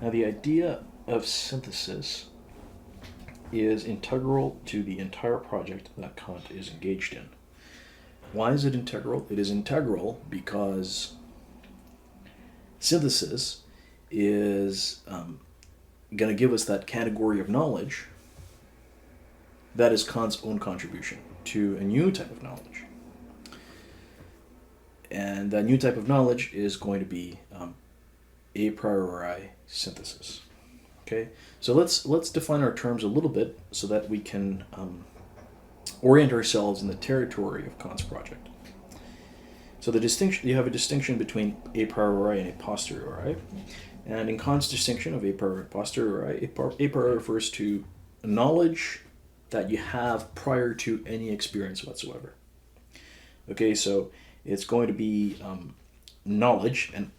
Now, the idea of synthesis is integral to the entire project that Kant is engaged in. Why is it integral? It is integral because synthesis is going to give us that category of knowledge that is Kant's own contribution to a new type of knowledge. And that new type of knowledge is going to be a priori synthesis. Okay, so let's define our terms a little bit so that we can orient ourselves in the territory of Kant's project. So you have a distinction between a priori and a posteriori, and in Kant's distinction of a priori and posteriori, a priori refers to knowledge that you have prior to any experience whatsoever. Okay, so it's going to be knowledge, and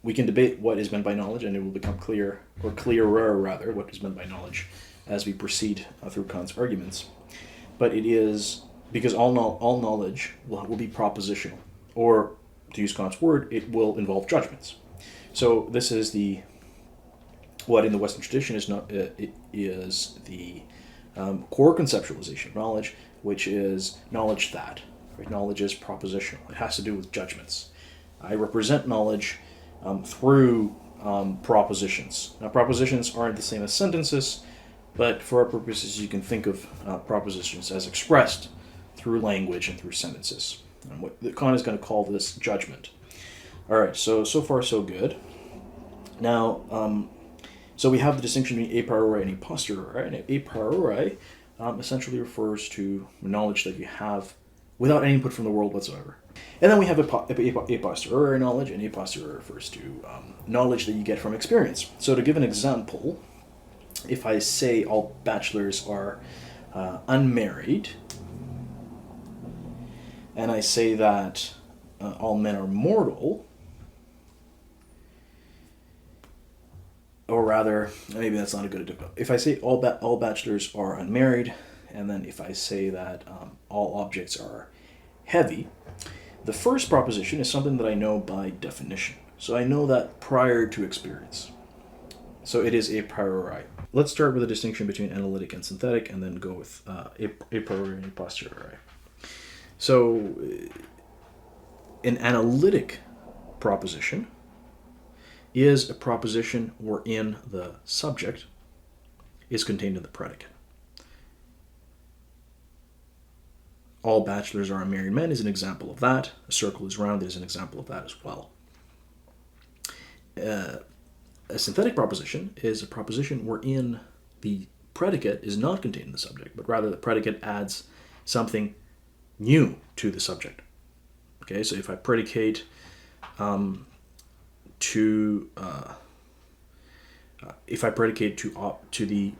we can debate what is meant by knowledge, and it will become clear, or clearer rather, what is meant by knowledge as we proceed through Kant's arguments. But it is, because all knowledge will be propositional, or to use Kant's word, it will involve judgments. So this is what in the Western tradition is the core conceptualization of knowledge, which is knowledge that. Right? Knowledge is propositional. It has to do with judgments. I represent knowledge through propositions. Now, propositions aren't the same as sentences, but for our purposes, you can think of propositions as expressed through language and through sentences. And what Kant is going to call this judgment. All right, so far so good. Now, so we have the distinction between a priori and a posteriori. And a priori essentially refers to knowledge that you have without any input from the world whatsoever. And then we have a posteriori knowledge, and a posteriori refers to knowledge that you get from experience. So to give an example, if I say all bachelors are unmarried, and I say that all men are mortal, or rather, maybe that's not a good example. If I say all bachelors are unmarried, and then if I say that all objects are heavy, the first proposition is something that I know by definition. So I know that prior to experience. So it is a priori. Let's start with a distinction between analytic and synthetic, and then go with a priori and a posteriori. So an analytic proposition is a proposition wherein the subject is contained in the predicate. All bachelors are unmarried men is an example of that. A circle is round is an example of that as well. A synthetic proposition is a proposition wherein the predicate is not contained in the subject, but rather the predicate adds something new to the subject. Okay, so if I predicate to the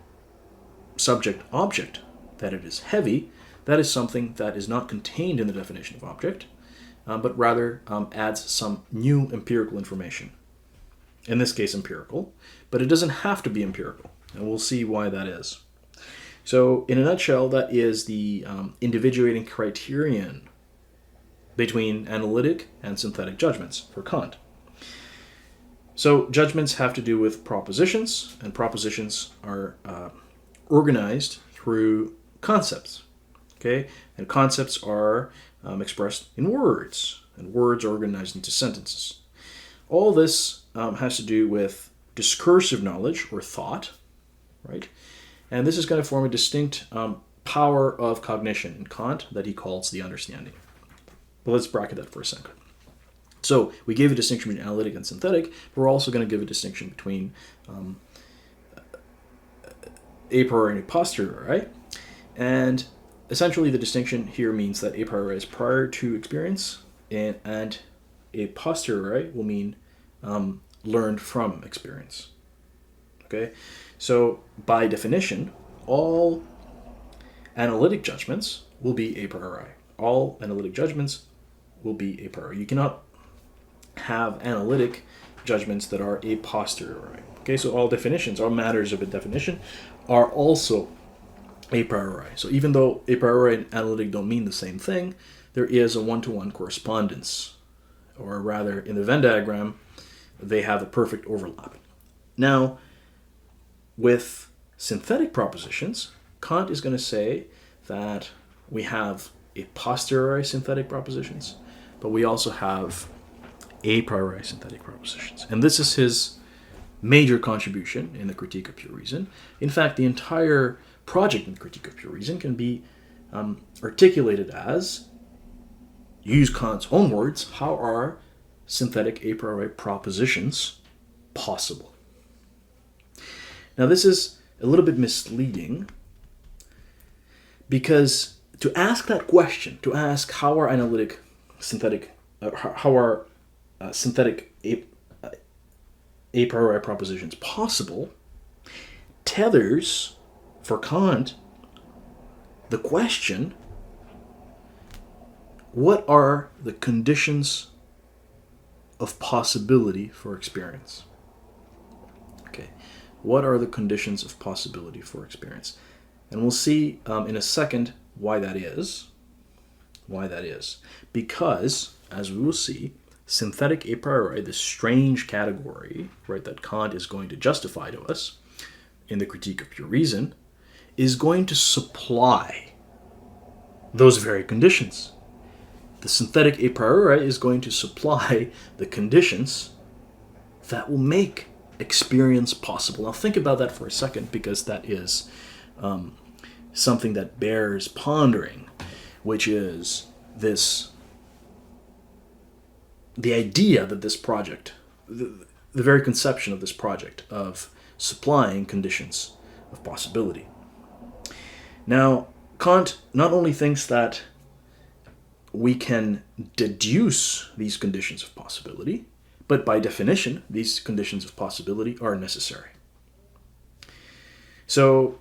subject object that it is heavy, that is something that is not contained in the definition of object, but rather adds some new empirical information. In this case, empirical, but it doesn't have to be empirical, and we'll see why that is. So, in a nutshell, that is the individuating criterion between analytic and synthetic judgments for Kant. So, judgments have to do with propositions, and propositions are organized through concepts. Okay, and concepts are expressed in words, and words are organized into sentences. All this has to do with discursive knowledge or thought, right? And this is going to form a distinct power of cognition in Kant that he calls the understanding. But let's bracket that for a second. So we gave a distinction between analytic and synthetic, but we're also going to give a distinction between a priori and a posteriori, right? And essentially the distinction here means that a priori is prior to experience, and a posteriori will mean learned from experience. Okay, so by definition, all analytic judgments will be a priori. All analytic judgments will be a priori. You cannot have analytic judgments that are a posteriori. Okay, so all definitions, all matters of a definition, are also a priori. So even though a priori and analytic don't mean the same thing, there is a one-to-one correspondence, or rather, in the Venn diagram, they have a perfect overlap. Now, with synthetic propositions, Kant is going to say that we have a posteriori synthetic propositions, but we also have a priori synthetic propositions. And this is his major contribution in the Critique of Pure Reason. In fact, the entire project in the Critique of Pure Reason can be articulated as, use Kant's own words, how are synthetic a priori propositions possible? Now, this is a little bit misleading because to ask that question, to ask how are synthetic a priori propositions possible, tethers for Kant the question, what are the conditions of possibility for experience? Okay, what are the conditions of possibility for experience? And we'll see in a second why that is. Why that is. Because, as we will see, synthetic a priori, this strange category, right, that Kant is going to justify to us in the Critique of Pure Reason, is going to supply those very conditions. The synthetic a priori is going to supply the conditions that will make experience possible. Now think about that for a second, because that is something that bears pondering, which is the idea that this project, the very conception of this project of supplying conditions of possibility. Now, Kant not only thinks that we can deduce these conditions of possibility, but by definition, these conditions of possibility are necessary. So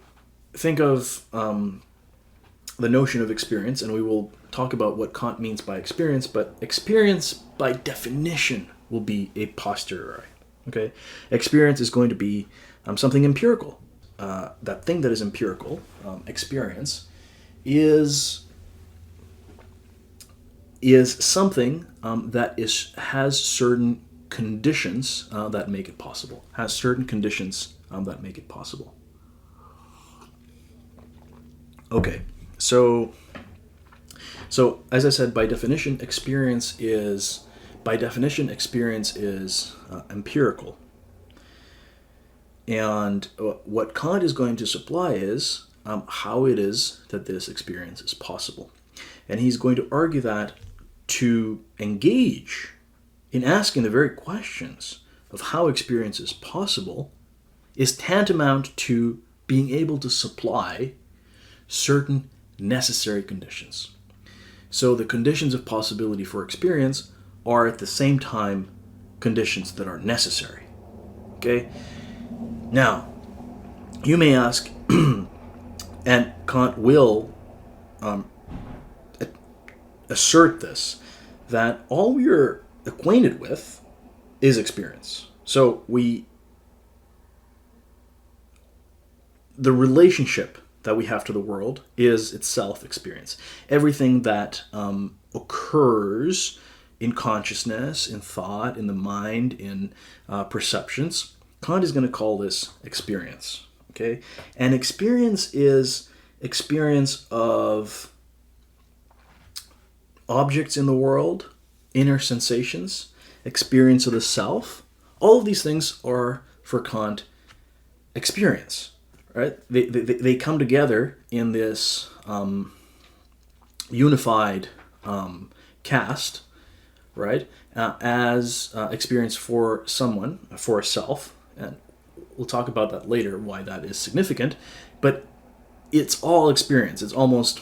think of the notion of experience, and we will talk about what Kant means by experience, but experience by definition will be a posteriori. Okay? Experience is going to be something empirical. That thing that is empirical, experience, is something that has certain conditions that make it possible. Has certain conditions that make it possible. Okay, so as I said, by definition, experience is empirical. And what Kant is going to supply is how it is that this experience is possible. And he's going to argue that to engage in asking the very questions of how experience is possible is tantamount to being able to supply certain necessary conditions. So the conditions of possibility for experience are at the same time conditions that are necessary. Okay? Now, you may ask, and Kant will assert this, that all we are acquainted with is experience. So the relationship that we have to the world is itself experience. Everything that occurs in consciousness, in thought, in the mind, in perceptions, Kant is going to call this experience. Okay? And experience is experience of objects in the world, inner sensations, experience of the self. All of these things are, for Kant, experience. Right? They come together in this unified cast, right? As experience for someone, for a self, and we'll talk about that later, why that is significant. But it's all experience. It's almost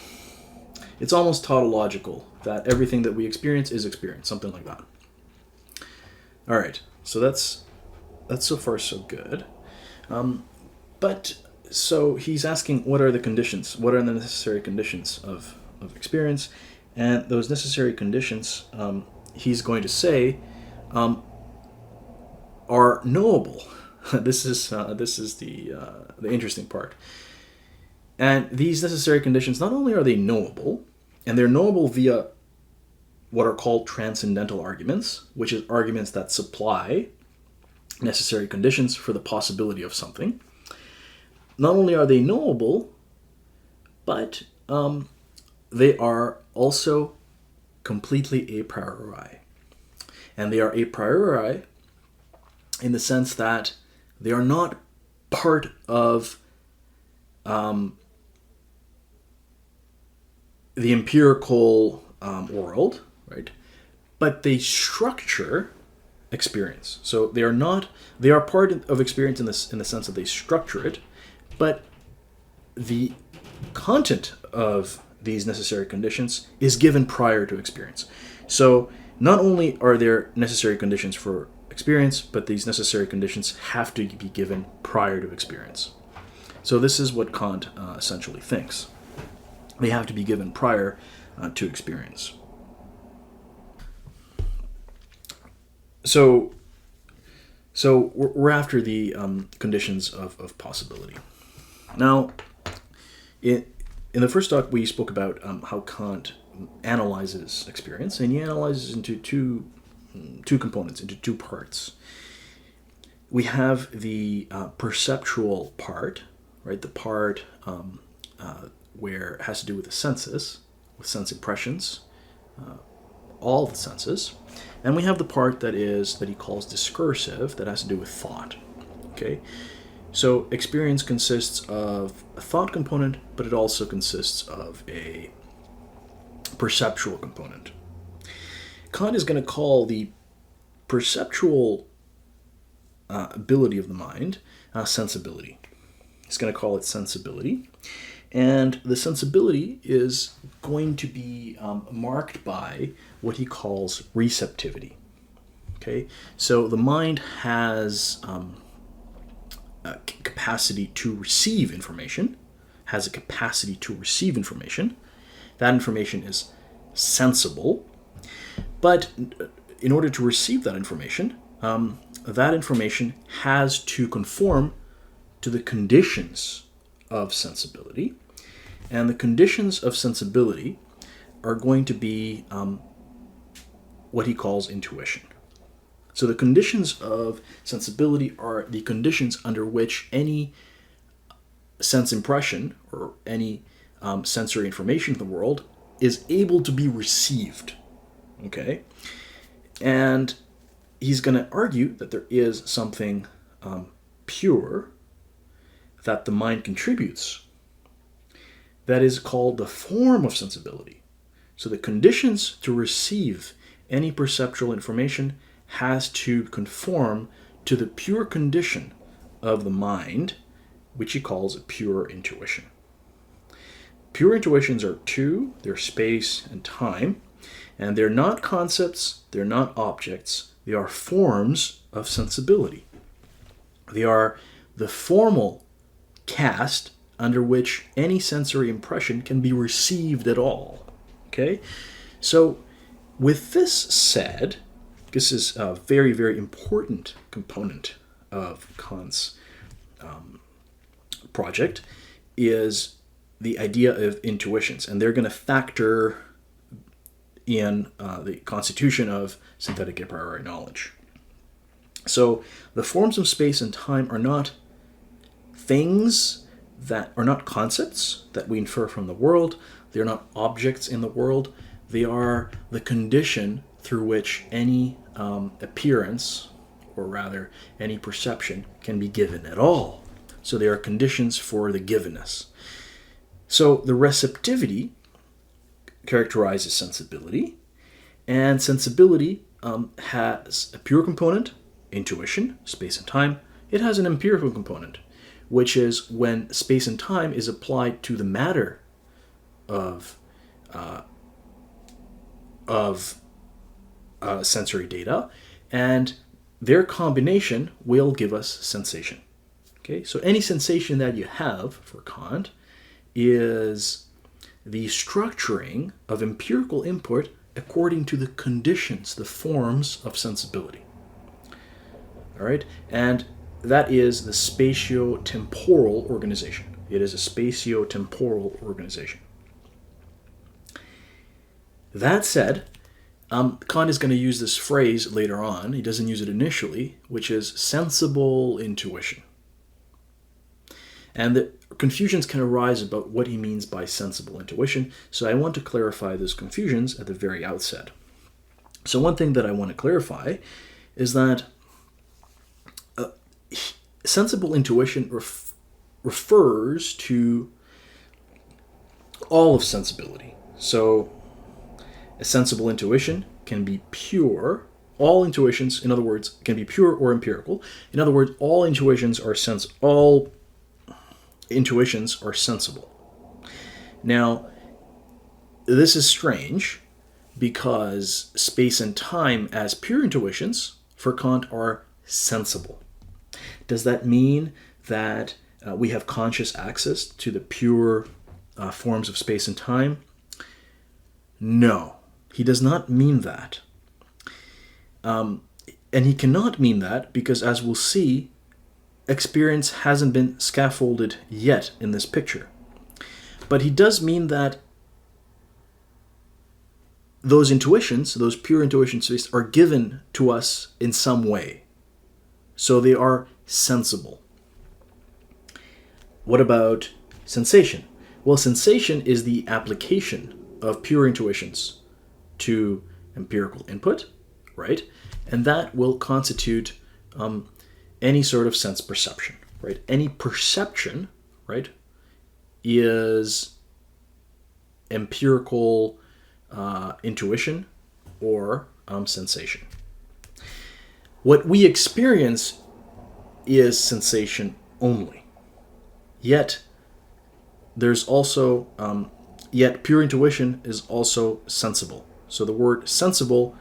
tautological that everything that we experience is experience, something like that. All right, so that's so far so good. But so he's asking, what are the conditions? What are the necessary conditions of experience? And those necessary conditions, he's going to say, are knowable. This is the interesting part. And these necessary conditions, not only are they knowable, and they're knowable via what are called transcendental arguments, which is arguments that supply necessary conditions for the possibility of something. Not only are they knowable, but they are also completely a priori. And they are a priori in the sense that they are not part of the empirical world, right? But they structure experience. So they are part of experience in the sense that they structure it, but the content of these necessary conditions is given prior to experience. So not only are there necessary conditions for experience, but these necessary conditions have to be given prior to experience. So this is what Kant essentially thinks. They have to be given prior to experience. So we're after the conditions of possibility. Now, in the first talk, we spoke about how Kant analyzes experience, and he analyzes into two components, into two parts. We have the perceptual part, right? The part where it has to do with the senses, with sense impressions, all the senses. And we have the part that he calls discursive, that has to do with thought. Okay? So experience consists of a thought component, but it also consists of a perceptual component. Kant is going to call the perceptual ability of the mind sensibility. He's going to call it sensibility. And the sensibility is going to be marked by what he calls receptivity. Okay, so the mind has a capacity to receive information, That information is sensible, but in order to receive that information has to conform to the conditions of sensibility. And the conditions of sensibility are going to be what he calls intuition. So the conditions of sensibility are the conditions under which any sense impression or any sensory information in the world is able to be received. Okay? And he's going to argue that there is something pure that the mind contributes that is called the form of sensibility. So the conditions to receive any perceptual information has to conform to the pure condition of the mind, which he calls pure intuition. Pure intuitions are two: they're space and time, and they're not concepts, they're not objects, they are forms of sensibility. They are the formal cast under which any sensory impression can be received at all. Okay? So, with this said, this is a very, very important component of Kant's project, is the idea of intuitions. And they're going to factor in the constitution of synthetic a priori knowledge. So, the forms of space and time are not things that are not concepts that we infer from the world. They're not objects in the world. They are the condition through which any appearance, or rather any perception, can be given at all. So they are conditions for the givenness. So the receptivity characterizes sensibility, and sensibility has a pure component, intuition, space and time. It has an empirical component, which is when space and time is applied to the matter of sensory data, and their combination will give us sensation. Okay, so any sensation that you have, for Kant, is the structuring of empirical input according to the conditions, the forms of sensibility. All right, and that is the spatio-temporal organization. It is a spatio-temporal organization. That said, Kant is going to use this phrase later on. He doesn't use it initially, which is sensible intuition. And the confusions can arise about what he means by sensible intuition, so I want to clarify those confusions at the very outset. So one thing that I want to clarify is that sensible intuition refers to all of sensibility. So a sensible intuition can be pure. All intuitions, in other words, can be pure or empirical. In other words, all intuitions are sensible. Now, this is strange because space and time as pure intuitions for Kant are sensible. Does that mean that we have conscious access to the pure forms of space and time? No, he does not mean that. And he cannot mean that because, as we'll see, experience hasn't been scaffolded yet in this picture. But he does mean that those intuitions, those pure intuitions, are given to us in some way. So they are sensible. What about sensation? Well, sensation is the application of pure intuitions to empirical input, right? And that will constitute any sort of sense perception, right? Any perception, right, is empirical intuition or sensation. What we experience is sensation only. Yet, there's also, yet pure intuition is also sensible. So the word sensible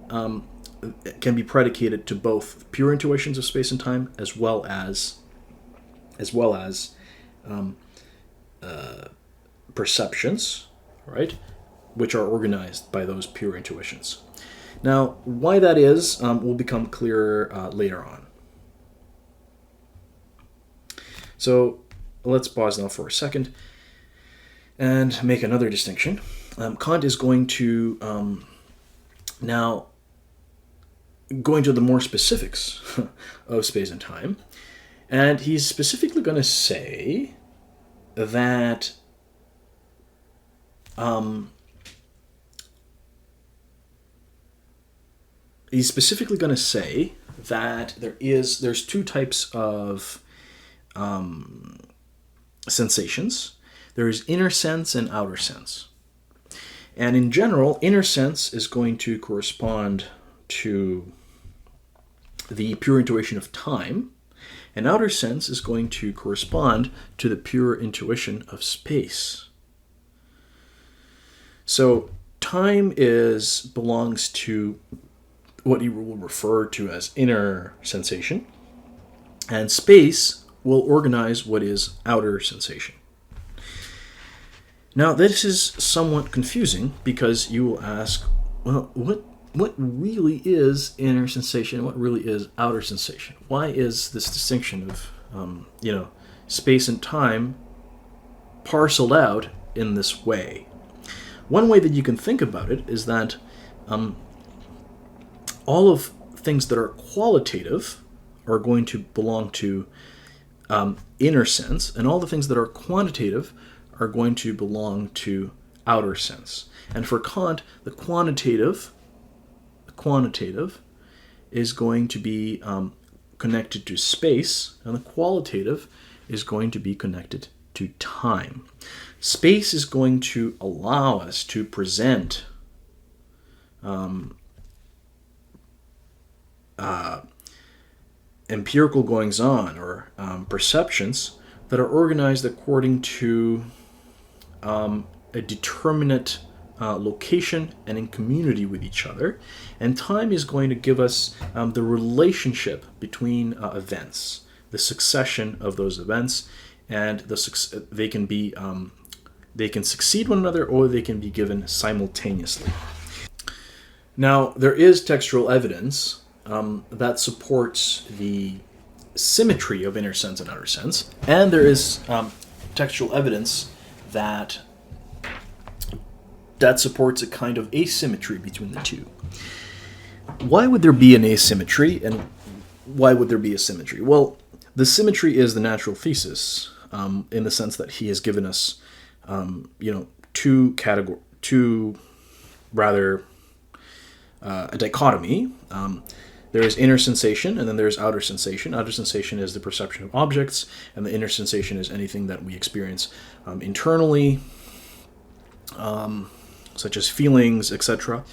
can be predicated to both pure intuitions of space and time as well as perceptions, right, which are organized by those pure intuitions. Now, why that is will become clearer later on. So let's pause now for a second and make another distinction. Kant is going to now go into the more specifics of space and time, and he's specifically going to say that there's two types of sensations. There is inner sense and outer sense. And in general, inner sense is going to correspond to the pure intuition of time, and outer sense is going to correspond to the pure intuition of space. So time belongs to what he will refer to as inner sensation, and space will organize what is outer sensation. Now, this is somewhat confusing because you will ask, well, what really is inner sensation and what really is outer sensation? Why is this distinction of, space and time parceled out in this way? One way that you can think about it is that all of things that are qualitative are going to belong to inner sense, and all the things that are quantitative are going to belong to outer sense. And for Kant, the quantitative is going to be connected to space, and the qualitative is going to be connected to time. Space is going to allow us to present empirical goings-on or perceptions that are organized according to a determinate location and in community with each other. And time is going to give us the relationship between events, the succession of those events, and they can succeed one another or they can be given simultaneously. Now, there is textual evidence that supports the symmetry of inner sense and outer sense, and there is textual evidence that that supports a kind of asymmetry between the two. Why would there be an asymmetry, and why would there be a symmetry? Well, the symmetry is the natural thesis, in the sense that he has given us, a dichotomy. There is inner sensation, and then there's outer sensation. Outer sensation is the perception of objects, and the inner sensation is anything that we experience internally, such as feelings, etc.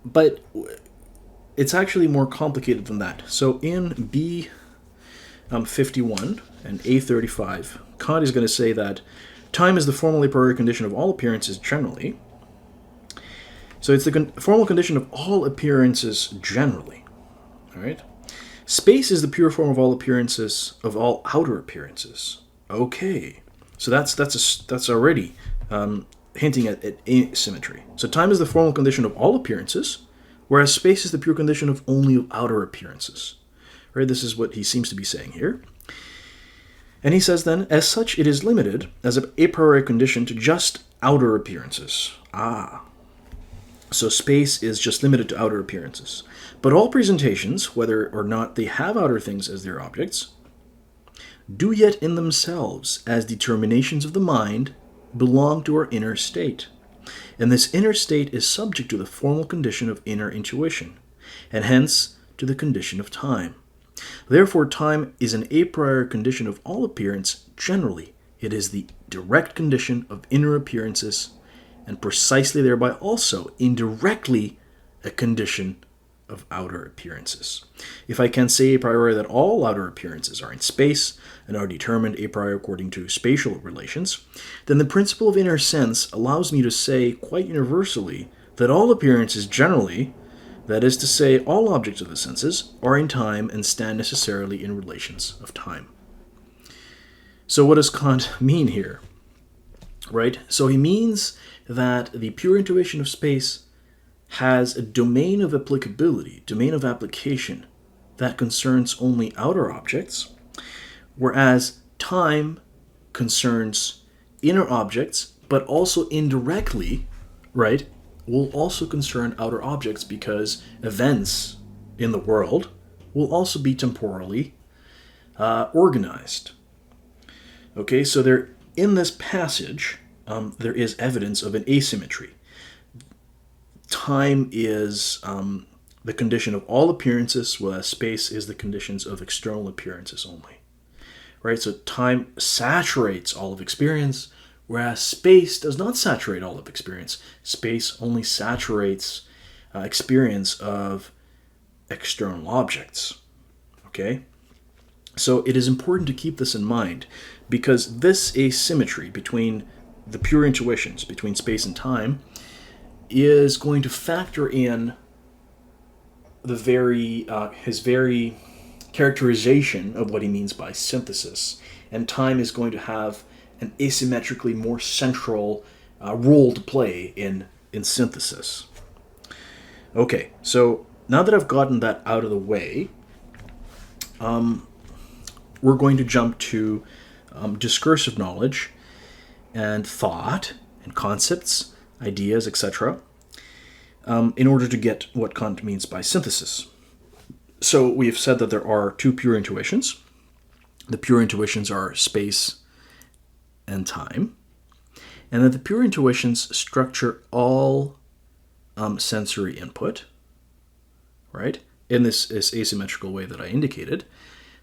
But it's actually more complicated than that. So in B51 and A35, Kant is going to say that time is the formal a priori condition of all appearances generally. So it's the formal condition of all appearances generally. All right. Space is the pure form of all appearances, of all outer appearances. Okay. So that's already hinting at asymmetry. So time is the formal condition of all appearances, whereas space is the pure condition of only outer appearances. Right. This is what he seems to be saying here. And he says then, as such, it is limited as a priori condition to just outer appearances. So space is just limited to outer appearances. But all presentations, whether or not they have outer things as their objects, do yet in themselves, as determinations of the mind, belong to our inner state. And this inner state is subject to the formal condition of inner intuition, and hence to the condition of time. Therefore, time is an a priori condition of all appearance generally. It is the direct condition of inner appearances, and precisely thereby also indirectly a condition of outer appearances. If I can say a priori that all outer appearances are in space and are determined a priori according to spatial relations, then the principle of inner sense allows me to say quite universally that all appearances generally, that is to say, all objects of the senses, are in time and stand necessarily in relations of time. So what does Kant mean here? Right? So he means that the pure intuition of space has a domain of applicability, domain of application, that concerns only outer objects, whereas time concerns inner objects, but also indirectly, right, will also concern outer objects because events in the world will also be temporally organized. Okay, so there in this passage, there is evidence of an asymmetry. Time is the condition of all appearances, whereas space is the conditions of external appearances only. Right, so time saturates all of experience, whereas space does not saturate all of experience. Space only saturates experience of external objects. Okay? So it is important to keep this in mind, because this asymmetry between the pure intuitions, between space and time, is going to factor in his very characterization of what he means by synthesis. And time is going to have an asymmetrically more central role to play in synthesis. Okay, so now that I've gotten that out of the way, we're going to jump to discursive knowledge and thought and concepts, ideas, etc., in order to get what Kant means by synthesis. So we have said that there are two pure intuitions. The pure intuitions are space and time, and that the pure intuitions structure all sensory input, right? In this asymmetrical way that I indicated,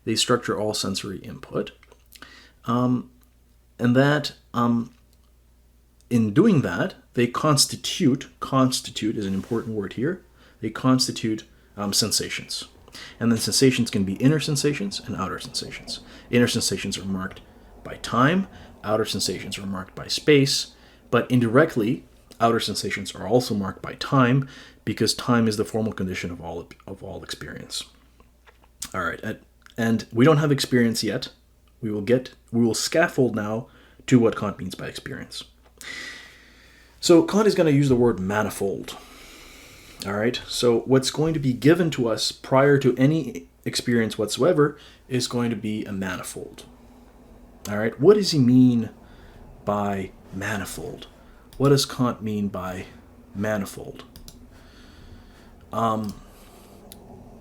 they structure all sensory input, and that in doing that, they constitute is an important word here, they constitute sensations. And then sensations can be inner sensations and outer sensations. Inner sensations are marked by time, outer sensations are marked by space, but indirectly, outer sensations are also marked by time, because time is the formal condition of all experience. All right, and we don't have experience yet. We will scaffold now to what Kant means by experience. So Kant is going to use the word manifold. All right, so what's going to be given to us prior to any experience whatsoever is going to be a manifold. All right, what does he mean by manifold? what does Kant mean by manifold?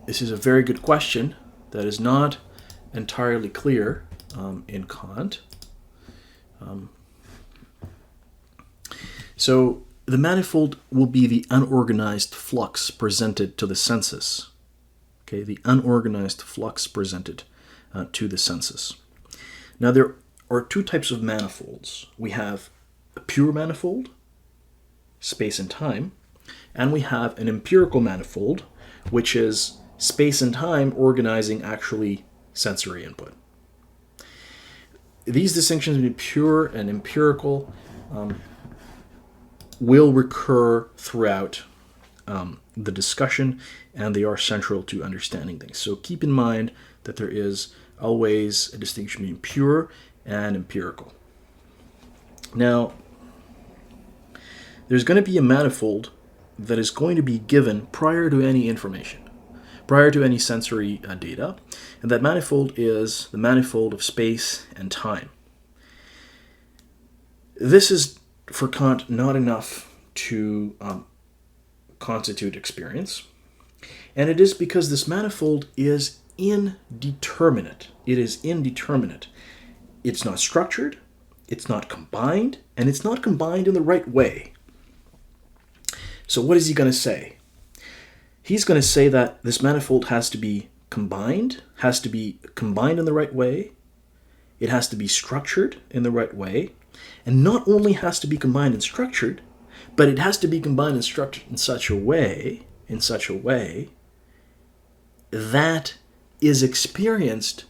This is a very good question that is not entirely clear in Kant. So the manifold will be the unorganized flux presented to the senses. Okay, the unorganized flux presented to the senses. Now there are two types of manifolds. We have a pure manifold, space and time, and we have an empirical manifold, which is space and time organizing actually sensory input. These distinctions between pure and empirical will recur throughout the discussion, and they are central to understanding things. So keep in mind that there is always a distinction between pure and empirical. Now, there's going to be a manifold that is going to be given prior to any information, prior to any sensory data, and that manifold is the manifold of space and time. This is, for Kant, not enough to constitute experience, and it is because this manifold is indeterminate. It is indeterminate. It's not structured, it's not combined, and it's not combined in the right way. So what is he going to say? He's going to say that this manifold has to be combined in the right way, it has to be structured in the right way, and not only has to be combined and structured, but it has to be combined and structured in such a way that is experienced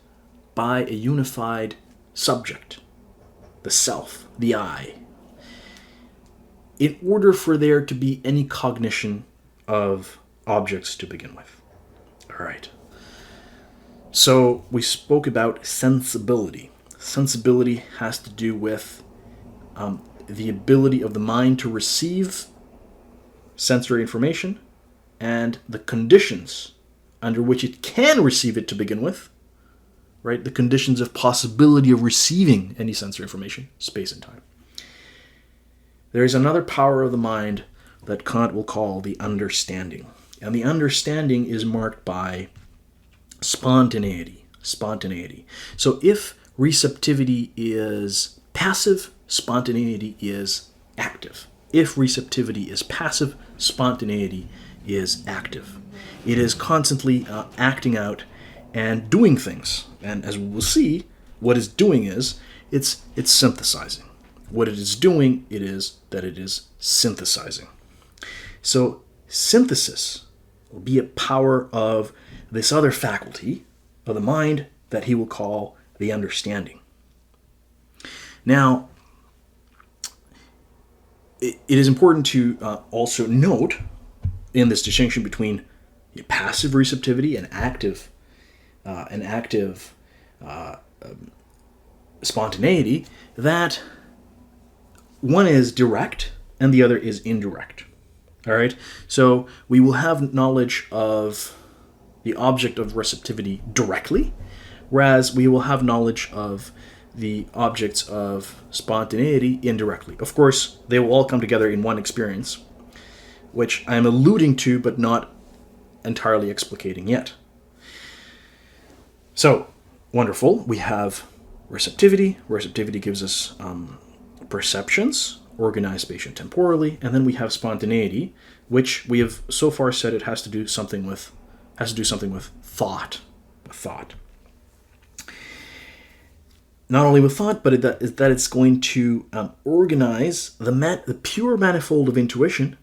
by a unified subject, the self, the I, in order for there to be any cognition of objects to begin with. All right. So we spoke about sensibility. Sensibility has to do with the ability of the mind to receive sensory information and the conditions under which it can receive it to begin with, right? The conditions of possibility of receiving any sensory information, space and time. There is another power of the mind that Kant will call the understanding. And the understanding is marked by spontaneity. So if receptivity is passive, spontaneity is active. If receptivity is passive, spontaneity is active. It is constantly acting out and doing things. And as we will see, what it's doing is it's synthesizing. What it is doing, it is synthesizing. So synthesis will be a power of this other faculty of the mind that he will call the understanding. Now, it is important to also note in this distinction between passive receptivity and active spontaneity that one is direct and the other is indirect. All right? So we will have knowledge of the object of receptivity directly, whereas we will have knowledge of the objects of spontaneity indirectly. Of course, they will all come together in one experience, which I am alluding to but not entirely explicating yet. So, wonderful. We have receptivity. Receptivity gives us perceptions, organized spatio-temporally, and then we have spontaneity, which we have so far said it has to do something with thought. Not only with thought, but that it's going to organize the pure manifold of intuition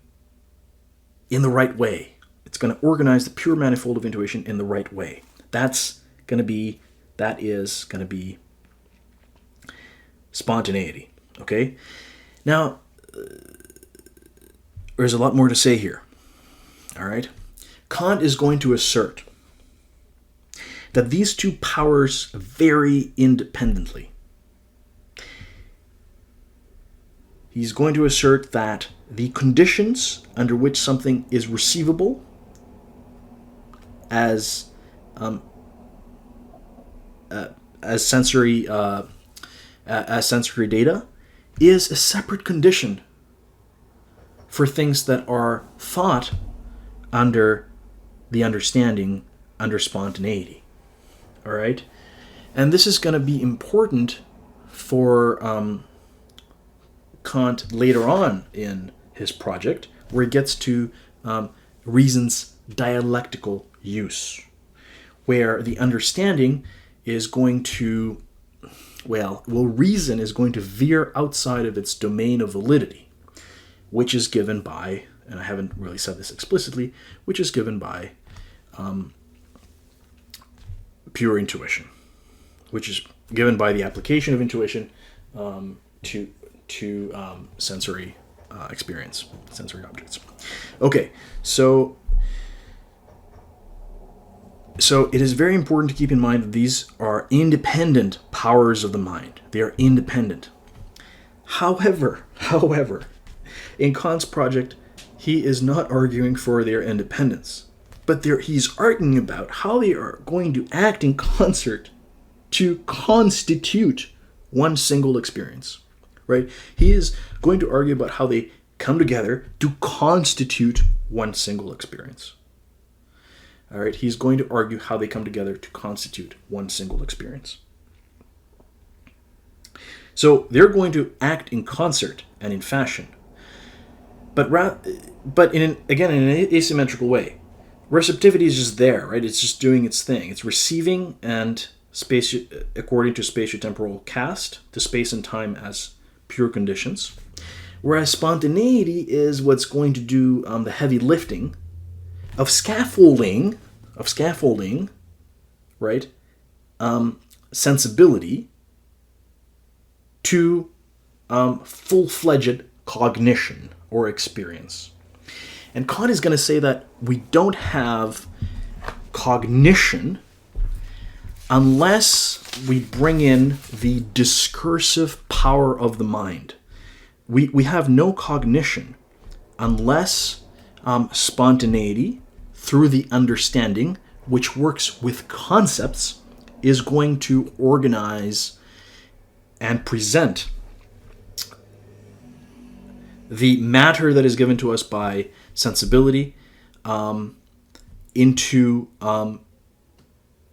in the right way. It's going to organize the pure manifold of intuition in the right way. That is going to be spontaneity. Okay? Now, there's a lot more to say here. All right? Kant is going to assert that these two powers vary independently. He's going to assert that the conditions under which something is receivable as sensory data is a separate condition for things that are thought under the understanding, under spontaneity. All right? And this is going to be important for Kant later on in his project, where he gets to reason's dialectical use, where the understanding is going to, reason is going to veer outside of its domain of validity, which is given by, and I haven't really said this explicitly, which is given by pure intuition, which is given by the application of intuition to sensory experience, sensory objects. Okay, so it is very important to keep in mind that these are independent powers of the mind. They are independent. However, in Kant's project, he is not arguing for their independence, but he's arguing about how they are going to act in concert to constitute one single experience, right? He is going to argue about how they come together to constitute one single experience. All right, he's going to argue how they come together to constitute one single experience. So they're going to act in concert and in fashion, but in an asymmetrical way. Receptivity is just there, right? It's just doing its thing. It's receiving and according to spatiotemporal cast, to space and time as pure conditions, whereas spontaneity is what's going to do the heavy lifting of scaffolding, right? Sensibility to full-fledged cognition or experience. And Kant is going to say that we don't have cognition unless we bring in the discursive power of the mind. We have no cognition unless spontaneity, through the understanding, which works with concepts, is going to organize and present the matter that is given to us by sensibility into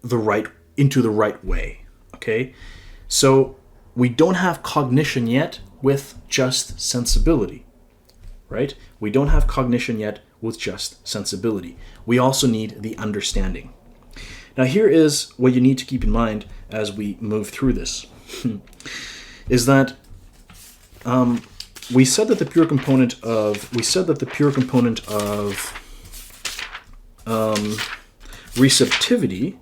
the right way. Okay, so we don't have cognition yet with just sensibility, right? We don't have cognition yet with just sensibility. We also need the understanding. Now, here is what you need to keep in mind as we move through this, is that we said that the pure component of receptivity.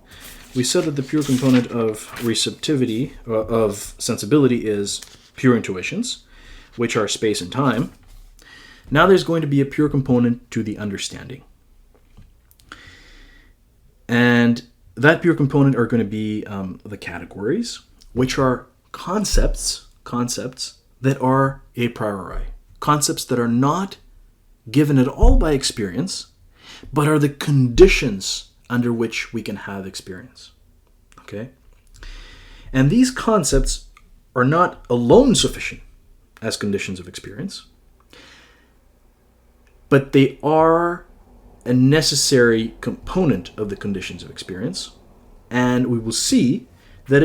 We said that the pure component of receptivity, of sensibility, is pure intuitions, which are space and time. Now there's going to be a pure component to the understanding. And that pure component are going to be the categories, which are concepts that are a priori. Concepts that are not given at all by experience, but are the conditions under which we can have experience. Okay? And these concepts are not alone sufficient as conditions of experience, but they are a necessary component of the conditions of experience, and we will see that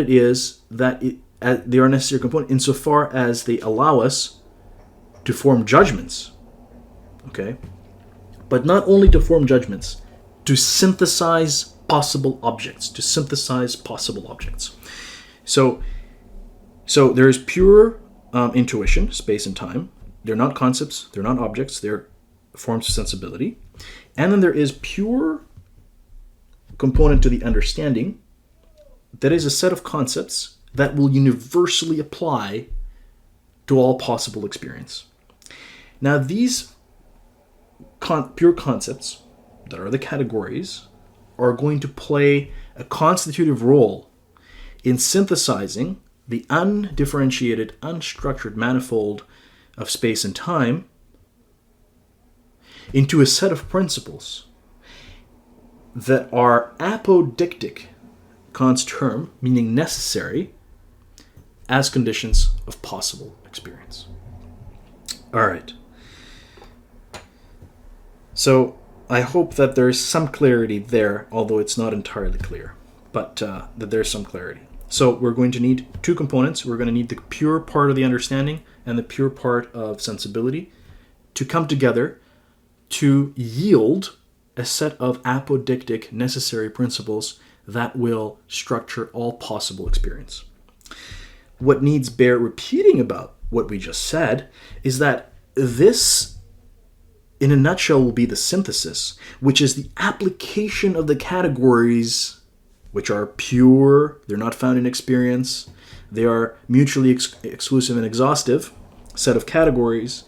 they are a necessary component insofar as they allow us to form judgments. Okay? But not only to form judgments, to synthesize possible objects. So there is pure intuition, space and time. They're not concepts, they're not objects, they're forms of sensibility. And then there is pure component to the understanding, that is a set of concepts that will universally apply to all possible experience. Now, these pure concepts, that are the categories, are going to play a constitutive role in synthesizing the undifferentiated, unstructured manifold of space and time into a set of principles that are apodictic, Kant's term, meaning necessary, as conditions of possible experience. All right. So I hope that there's some clarity there, although it's not entirely clear, but that there's some clarity. So we're going to need two components. We're going to need the pure part of the understanding and the pure part of sensibility to come together to yield a set of apodictic necessary principles that will structure all possible experience. What needs bear repeating about what we just said is that this, in a nutshell, will be the synthesis, which is the application of the categories which are pure, they're not found in experience, they are mutually exclusive and exhaustive set of categories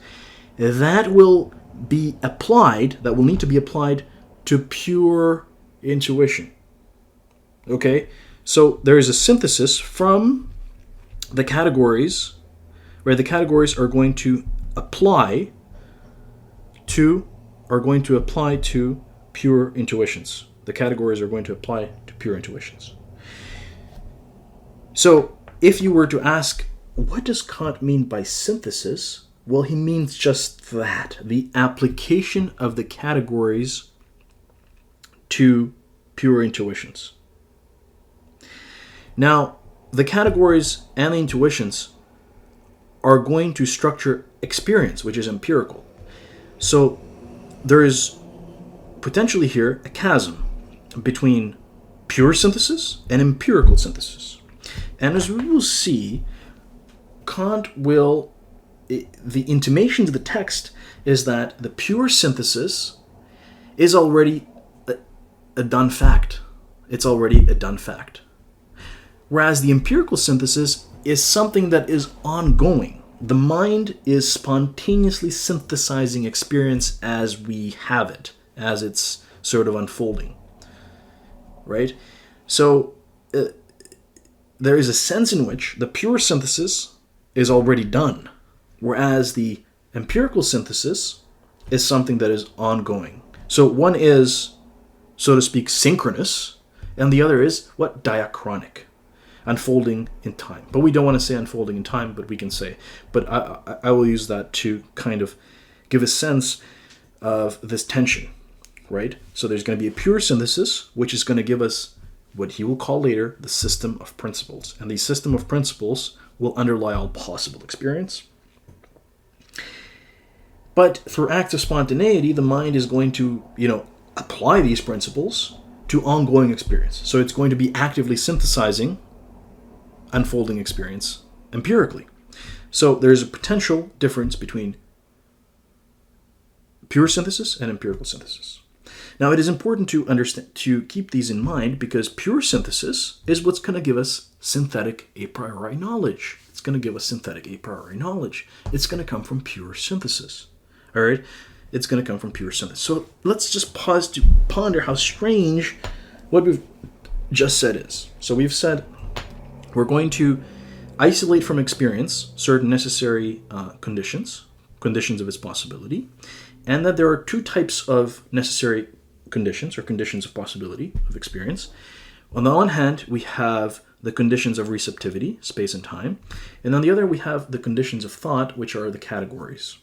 that will be applied, that will need to be applied to pure intuition. Okay? So there is a synthesis from the categories, where the categories are going to apply to pure intuitions. The categories are going to apply to pure intuitions. So if you were to ask, what does Kant mean by synthesis? Well, he means just that, the application of the categories to pure intuitions. Now, the categories and the intuitions are going to structure experience, which is empirical. So there is potentially here a chasm between pure synthesis and empirical synthesis. And as we will see, the intimation to the text is that the pure synthesis is already a done fact. It's already a done fact. Whereas the empirical synthesis is something that is ongoing. The mind is spontaneously synthesizing experience as we have it, as it's sort of unfolding. Right? So there is a sense in which the pure synthesis is already done, whereas the empirical synthesis is something that is ongoing. So one is, so to speak, synchronous, and the other is what? Diachronic. Unfolding in time. But we don't want to say unfolding in time, but we can say. But I will use that to kind of give a sense of this tension, right? So there's going to be a pure synthesis, which is going to give us what he will call later the system of principles. And the system of principles will underlie all possible experience. But through acts of spontaneity, the mind is going to, apply these principles to ongoing experience. So it's going to be actively synthesizing unfolding experience empirically. So there's a potential difference between pure synthesis and empirical synthesis. Now, it is important to keep these in mind, because pure synthesis is what's going to give us synthetic a priori knowledge. It's going to give us synthetic a priori knowledge. It's going to come from pure synthesis. All right? It's going to come from pure synthesis. So let's just pause to ponder how strange what we've just said is. So we've said we're going to isolate from experience certain necessary conditions of its possibility, and that there are two types of necessary conditions, or conditions of possibility of experience. On the one hand, we have the conditions of receptivity, space and time, and on the other, we have the conditions of thought, which are the categories.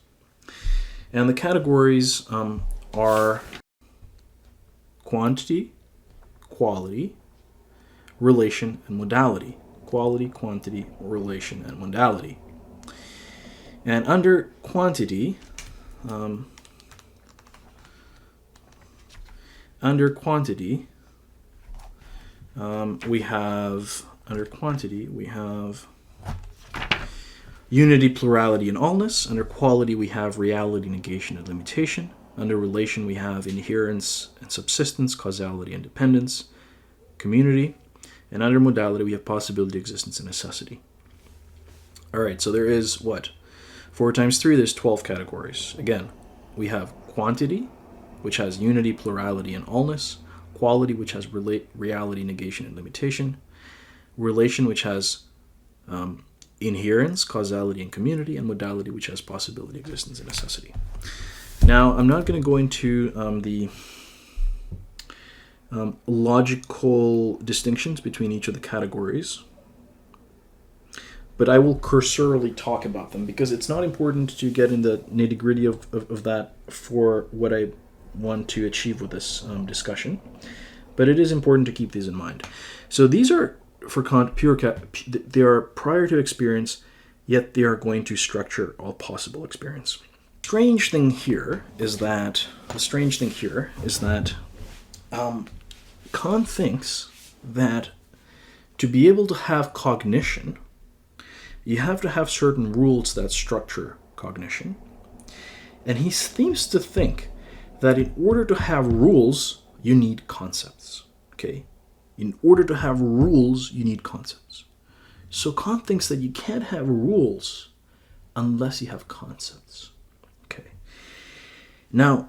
And the categories are quantity, quality, relation, and modality. Quality, quantity, relation, and modality. And under quantity, we have unity, plurality, and allness. Under quality, we have reality, negation, and limitation. Under relation, we have inherence and subsistence, causality and dependence, community. And under modality, we have possibility, existence, and necessity. All right, so there is what? 4 times 3, there's 12 categories. Again, we have quantity, which has unity, plurality, and allness. Quality, which has reality, negation, and limitation. Relation, which has inherence, causality, and community. And modality, which has possibility, existence, and necessity. Now, I'm not going to go into the logical distinctions between each of the categories, but I will cursorily talk about them, because it's not important to get in the nitty-gritty of that for what I want to achieve with this discussion, but it is important to keep these in mind. So these are, for Kant, they are prior to experience, yet they are going to structure all possible experience. The strange thing here is that Kant thinks that to be able to have cognition, you have to have certain rules that structure cognition. And he seems to think that in order to have rules, you need concepts. Okay? In order to have rules, you need concepts. So Kant thinks that you can't have rules unless you have concepts. Okay. Now,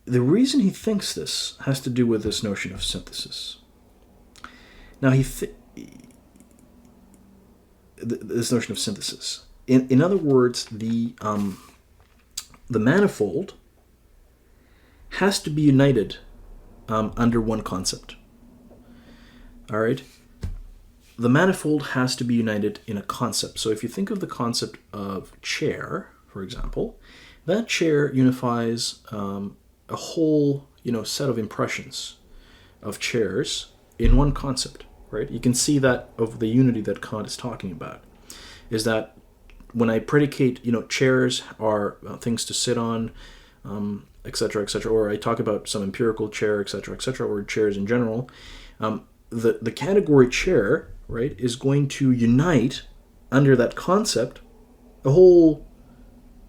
the reason he thinks this has to do with this notion of synthesis. Now, this notion of synthesis. In other words, the manifold has to be united under one concept. All right? The manifold has to be united in a concept. So if you think of the concept of chair, for example, that chair unifies a whole set of impressions of chairs in one concept, right? You can see that of the unity that Kant is talking about, is that when I predicate, chairs are things to sit on, etc., or I talk about some empirical chair, etc., or chairs in general, the category chair, right, is going to unite under that concept a whole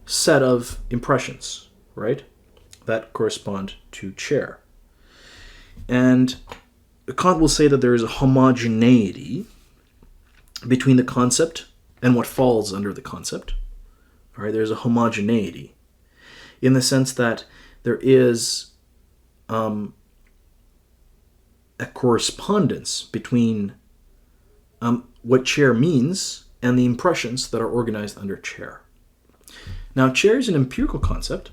set of impressions, right, that correspond to chair. And Kant will say that there is a homogeneity between the concept and what falls under the concept. All right, there's a homogeneity in the sense that there is a correspondence between what chair means and the impressions that are organized under chair. Now, chair is an empirical concept.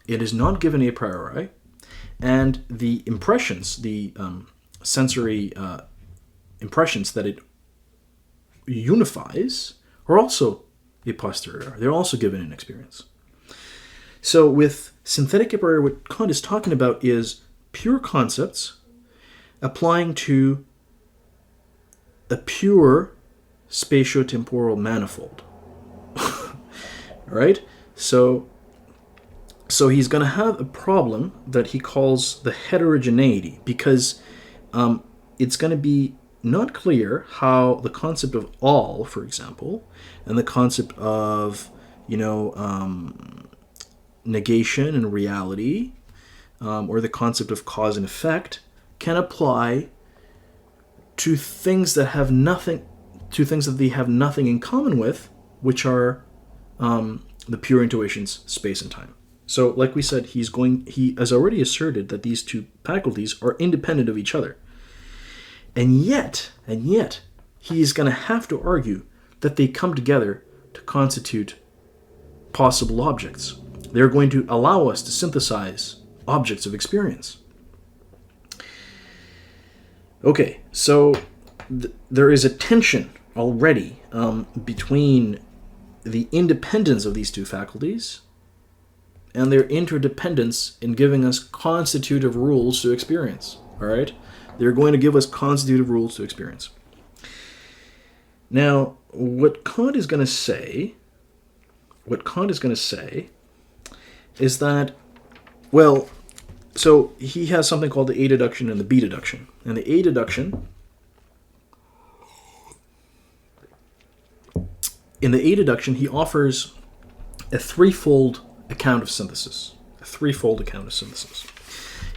It is not given a priori, and the impressions, the sensory impressions that it unifies are also a posteriori. They're also given in experience. So with synthetic a priori, what Kant is talking about is pure concepts applying to a pure spatio-temporal manifold. Right? So he's going to have a problem that he calls the heterogeneity, because it's going to be not clear how the concept of all, for example, and the concept of, negation and reality, or the concept of cause and effect, can apply to things that have nothing, that they have nothing in common with, which are the pure intuitions, space and time. So, like we said, he has already asserted that these two faculties are independent of each other. And yet, he is going to have to argue that they come together to constitute possible objects. They're going to allow us to synthesize objects of experience. Okay, so there is a tension already between the independence of these two faculties and their interdependence in giving us constitutive rules to experience. All right? They're going to give us constitutive rules to experience. Now, what Kant is going to say is that, well, so he has something called the A deduction and the B deduction. And the A deduction, in the A deduction, he offers a threefold account of synthesis.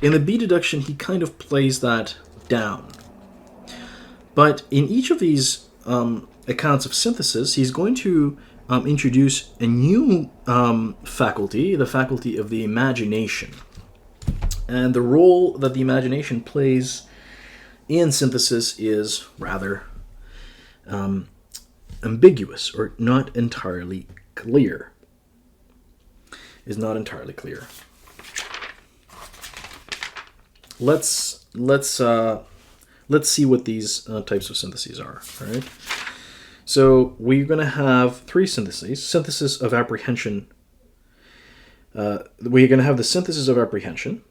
In the B deduction, he kind of plays that down. But in each of these accounts of synthesis, he's going to introduce a new faculty, the faculty of the imagination. And the role that the imagination plays in synthesis is rather ambiguous, or not entirely clear. Let's see what these types of syntheses are. All right. So we're going to have three syntheses: synthesis of apprehension, we're going to have the synthesis of apprehension,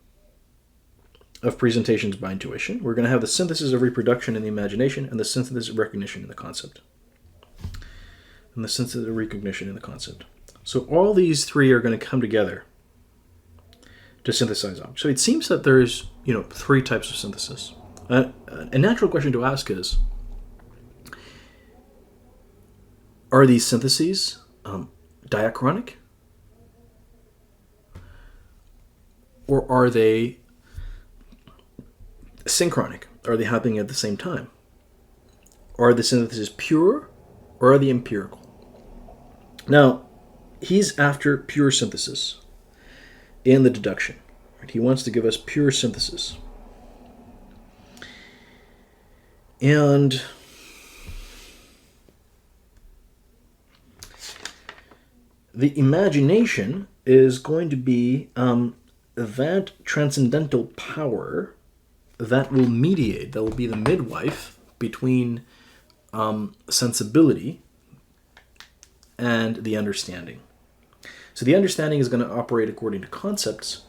of presentations by intuition. We're going to have the synthesis of reproduction in the imagination, and the synthesis of recognition in the concept. And the synthesis of recognition in the concept. So all these three are going to come together to synthesize objects. So it seems that there's, three types of synthesis. A natural question to ask is, are these syntheses diachronic? Or are they synchronic? Are they happening at the same time? Are the syntheses pure, or are they empirical? Now, he's after pure synthesis in the deduction. Right? He wants to give us pure synthesis. And the imagination is going to be that transcendental power that will mediate, that will be the midwife between sensibility and the understanding. So the understanding is going to operate according to concepts,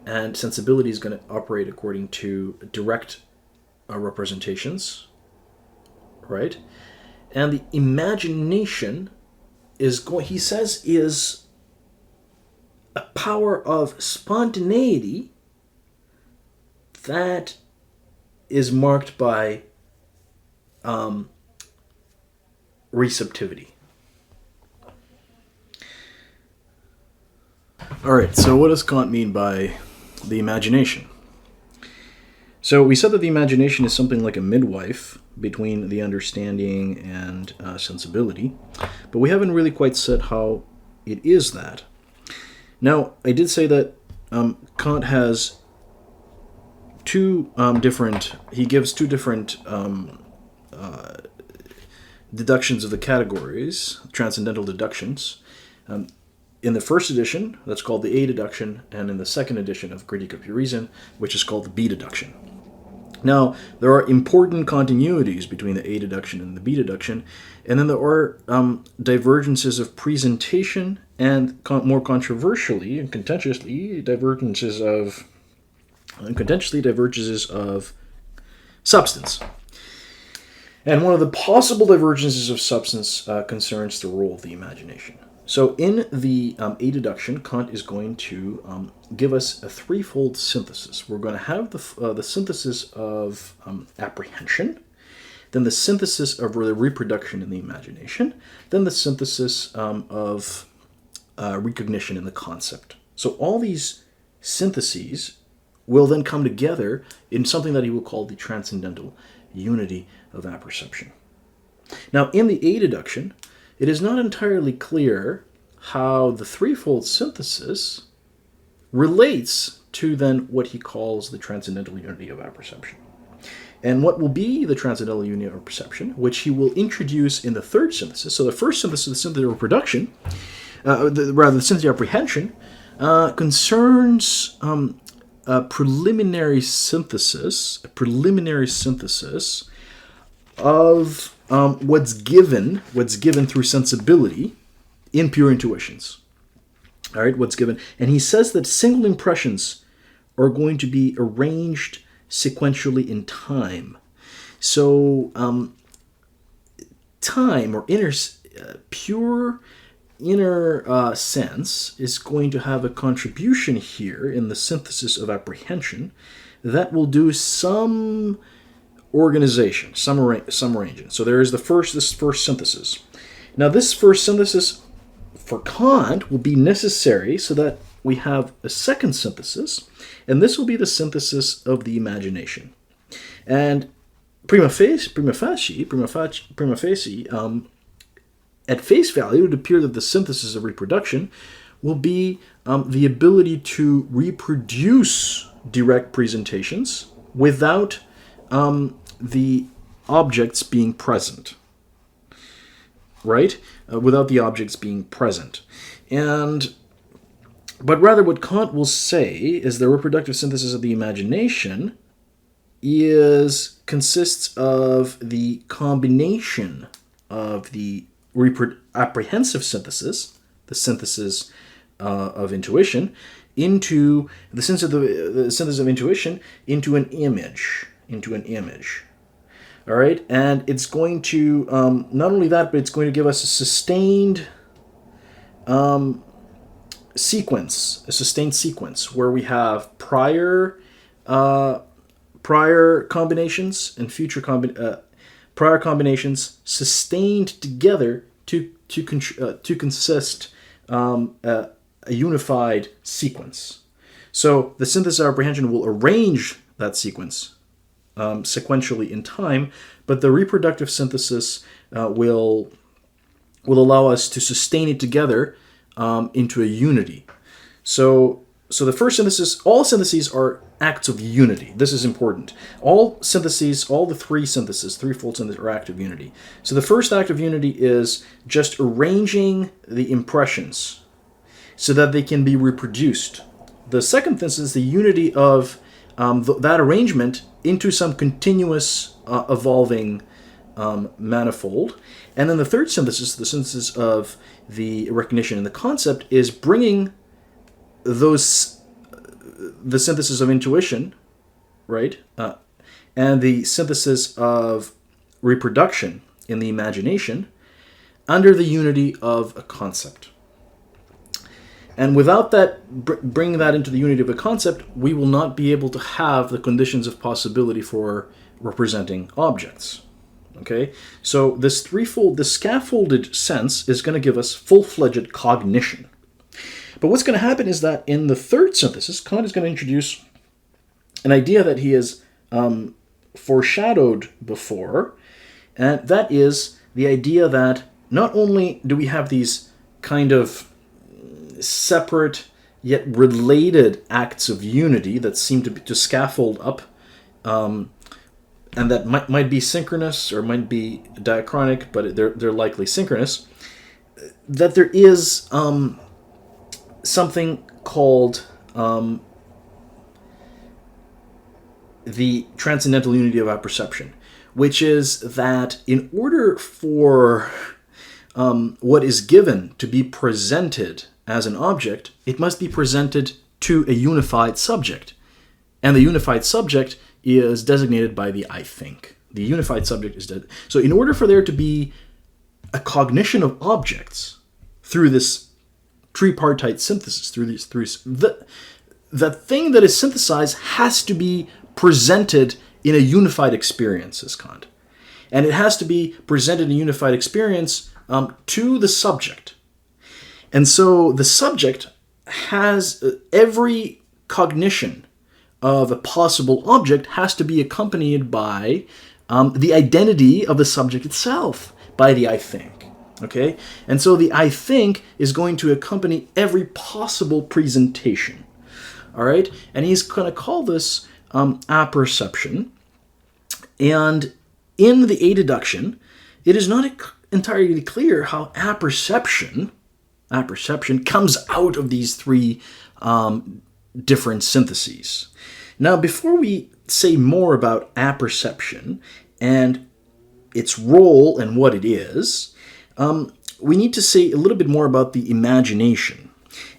and sensibility is going to operate according to direct representations, right? And the imagination he says, is a power of spontaneity that is marked by receptivity. All right, so what does Kant mean by the imagination? So we said that the imagination is something like a midwife between the understanding and sensibility, but we haven't really quite said how it is that. Now, I did say that Kant has he gives two different deductions of the categories, transcendental deductions. In the first edition, that's called the A deduction, and in the second edition of Critique of Pure Reason, which is called the B deduction. Now, there are important continuities between the A deduction and the B deduction, and then there are divergences of presentation and, more controversially and contentiously, divergences of substance. And one of the possible divergences of substance concerns the role of the imagination. So in the A deduction, Kant is going to give us a threefold synthesis. We're going to have the synthesis of apprehension, then the synthesis of the reproduction in the imagination, then the synthesis of recognition in the concept. So all these syntheses will then come together in something that he will call the transcendental unity of apperception. Now, in the A deduction, it is not entirely clear how the threefold synthesis relates to then what he calls the transcendental unity of apperception. And what will be the transcendental unity of perception, which he will introduce in the third synthesis. So the first synthesis, the synthesis of reproduction, the synthesis of apprehension, concerns a preliminary synthesis of what's given through sensibility in pure intuitions. All right, what's given. And he says that single impressions are going to be arranged sequentially in time. So time, or pure inner sense, is going to have a contribution here in the synthesis of apprehension that will do some organization, some arranging. So there is this first synthesis. Now this first synthesis for Kant will be necessary so that we have a second synthesis, and this will be the synthesis of the imagination. And prima facie, at face value, it would appear that the synthesis of reproduction will be the ability to reproduce direct presentations without the objects being present, right? Without the objects being present. But rather what Kant will say is the reproductive synthesis of the imagination consists of the combination of the apprehensive synthesis, the synthesis of intuition into the synthesis of intuition into an image, All right, and it's going to not only that, but it's going to give us a sustained sequence where we have prior combinations and prior combinations sustained together to consist a unified sequence. So the synthesis of apprehension will arrange that sequence sequentially in time, but the reproductive synthesis will allow us to sustain it together into a unity. So the first synthesis, all syntheses are acts of unity. This is important. All syntheses, all the threefold syntheses are acts of unity. So the first act of unity is just arranging the impressions so that they can be reproduced. The second synthesis is the unity of that arrangement into some continuous evolving manifold. And then the third synthesis, the synthesis of the recognition and the concept, is bringing the synthesis of intuition, right, and the synthesis of reproduction in the imagination under the unity of a concept. And without that, bringing that into the unity of a concept, we will not be able to have the conditions of possibility for representing objects. Okay, so this scaffolded sense is going to give us full-fledged cognition. But what's going to happen is that in the third synthesis, Kant is going to introduce an idea that he has foreshadowed before, and that is the idea that not only do we have these kind of separate yet related acts of unity that seem to scaffold up, and that might be synchronous or might be diachronic, but they're likely synchronous, that there is something called the transcendental unity of apperception, which is that in order for what is given to be presented as an object, it must be presented to a unified subject. And the unified subject is designated by the I think. The unified subject is so in order for there to be a cognition of objects through this tripartite synthesis, the thing that is synthesized has to be presented in a unified experience, says Kant. And it has to be presented in a unified experience to the subject. And so the subject has every cognition of a possible object has to be accompanied by the identity of the subject itself, by the I think. Okay? And so the I think is going to accompany every possible presentation. All right? And he's going to call this apperception. And in the A deduction, it is not entirely clear how apperception comes out of these three different syntheses. Now, before we say more about apperception and its role and what it is, we need to say a little bit more about the imagination.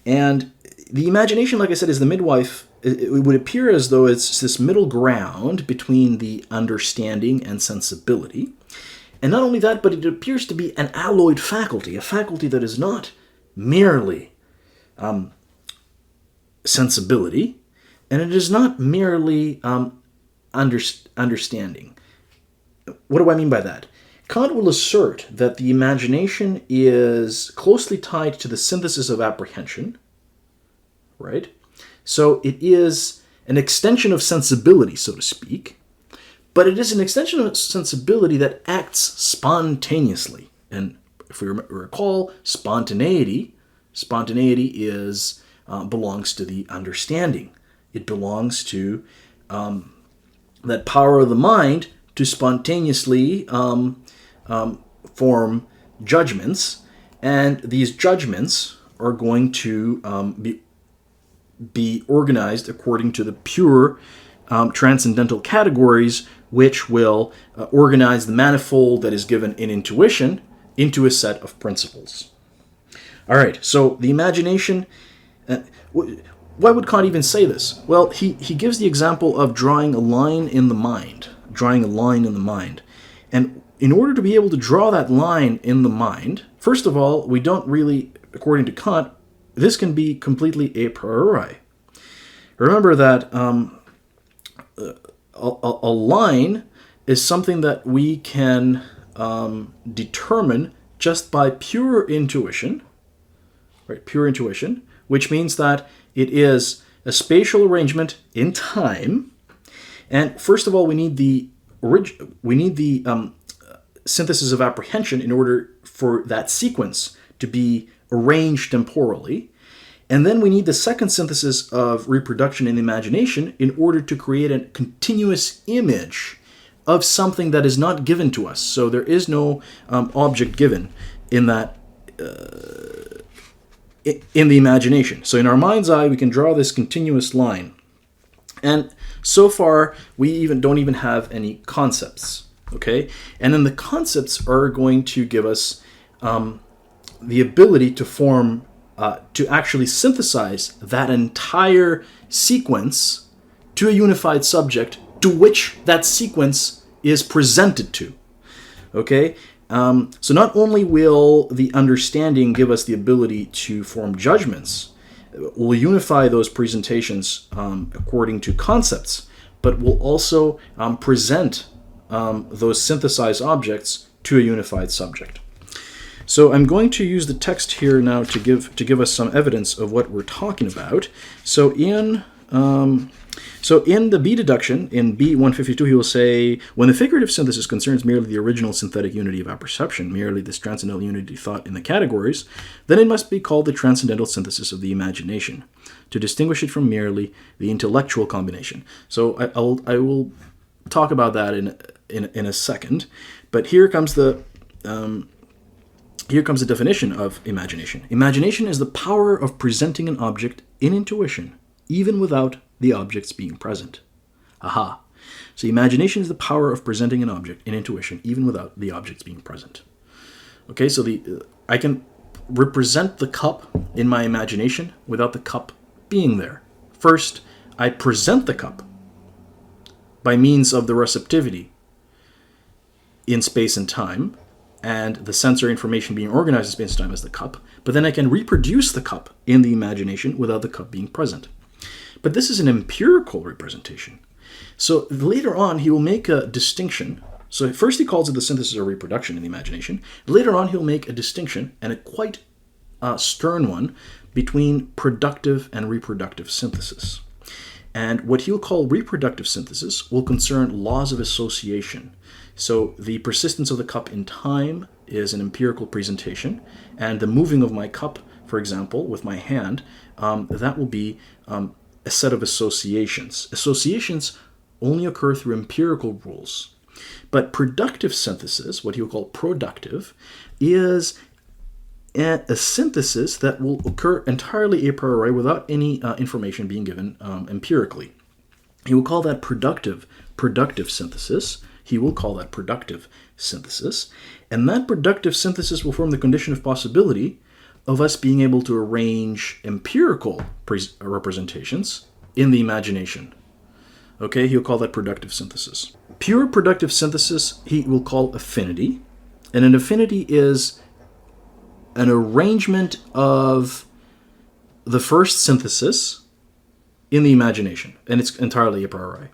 And the imagination, like I said, is the midwife. It would appear as though it's this middle ground between the understanding and sensibility. And not only that, but it appears to be an alloyed faculty, a faculty that is not merely sensibility, and it is not merely understanding. What do I mean by that? Kant will assert that the imagination is closely tied to the synthesis of apprehension, right? So it is an extension of sensibility, so to speak, but it is an extension of sensibility that acts spontaneously. And if we recall, spontaneity is belongs to the understanding. It belongs to that power of the mind to spontaneously form judgments, and these judgments are going to be organized according to the pure transcendental categories, which will organize the manifold that is given in intuition into a set of principles. All right, so the imagination, why would Kant even say this? Well, he gives the example of drawing a line in the mind, And in order to be able to draw that line in the mind, first of all, we don't really, according to Kant, this can be completely a priori. Remember that a line is something that we can determine just by pure intuition, right? Pure intuition, which means that it is a spatial arrangement in time. And first of all, we need the synthesis of apprehension in order for that sequence to be arranged temporally. And then we need the second synthesis of reproduction in imagination in order to create a continuous image of something that is not given to us. So there is no object given in that in the imagination. So in our mind's eye, we can draw this continuous line. And so far, we don't even have any concepts. Okay? And then the concepts are going to give us the ability to form, to actually synthesize that entire sequence to a unified subject to which that sequence is presented to. Okay? So not only will the understanding give us the ability to form judgments, we'll unify those presentations according to concepts, but we'll also present those synthesized objects to a unified subject. So I'm going to use the text here now to give us some evidence of what we're talking about. So in the B deduction, in B152, he will say, when the figurative synthesis concerns merely the original synthetic unity of apperception, merely this transcendental unity thought in the categories, then it must be called the transcendental synthesis of the imagination, to distinguish it from merely the intellectual combination. So I will talk about that in a second, but here comes the definition of imagination. Imagination is the power of presenting an object in intuition, even without the objects being present. Aha. So imagination is the power of presenting an object in intuition, even without the objects being present. Okay, so I can represent the cup in my imagination without the cup being there. First, I present the cup by means of the receptivity in space and time, and the sensory information being organized in space and time as the cup, but then I can reproduce the cup in the imagination without the cup being present. But this is an empirical representation. So later on, he will make a distinction. So first he calls it the synthesis or reproduction in the imagination. Later on, he'll make a distinction, and a quite stern one, between productive and reproductive synthesis. And what he'll call reproductive synthesis will concern laws of association. So the persistence of the cup in time is an empirical presentation, and the moving of my cup, for example, with my hand, that will be a set of associations. Associations only occur through empirical rules. But productive synthesis, what he'll call productive, is a synthesis that will occur entirely a priori without any information being given empirically. He will call that productive synthesis. He will call that productive synthesis. And that productive synthesis will form the condition of possibility of us being able to arrange empirical representations in the imagination. Okay, he'll call that productive synthesis. Pure productive synthesis he will call affinity. And an affinity is an arrangement of the first synthesis in the imagination, and it's entirely a priori.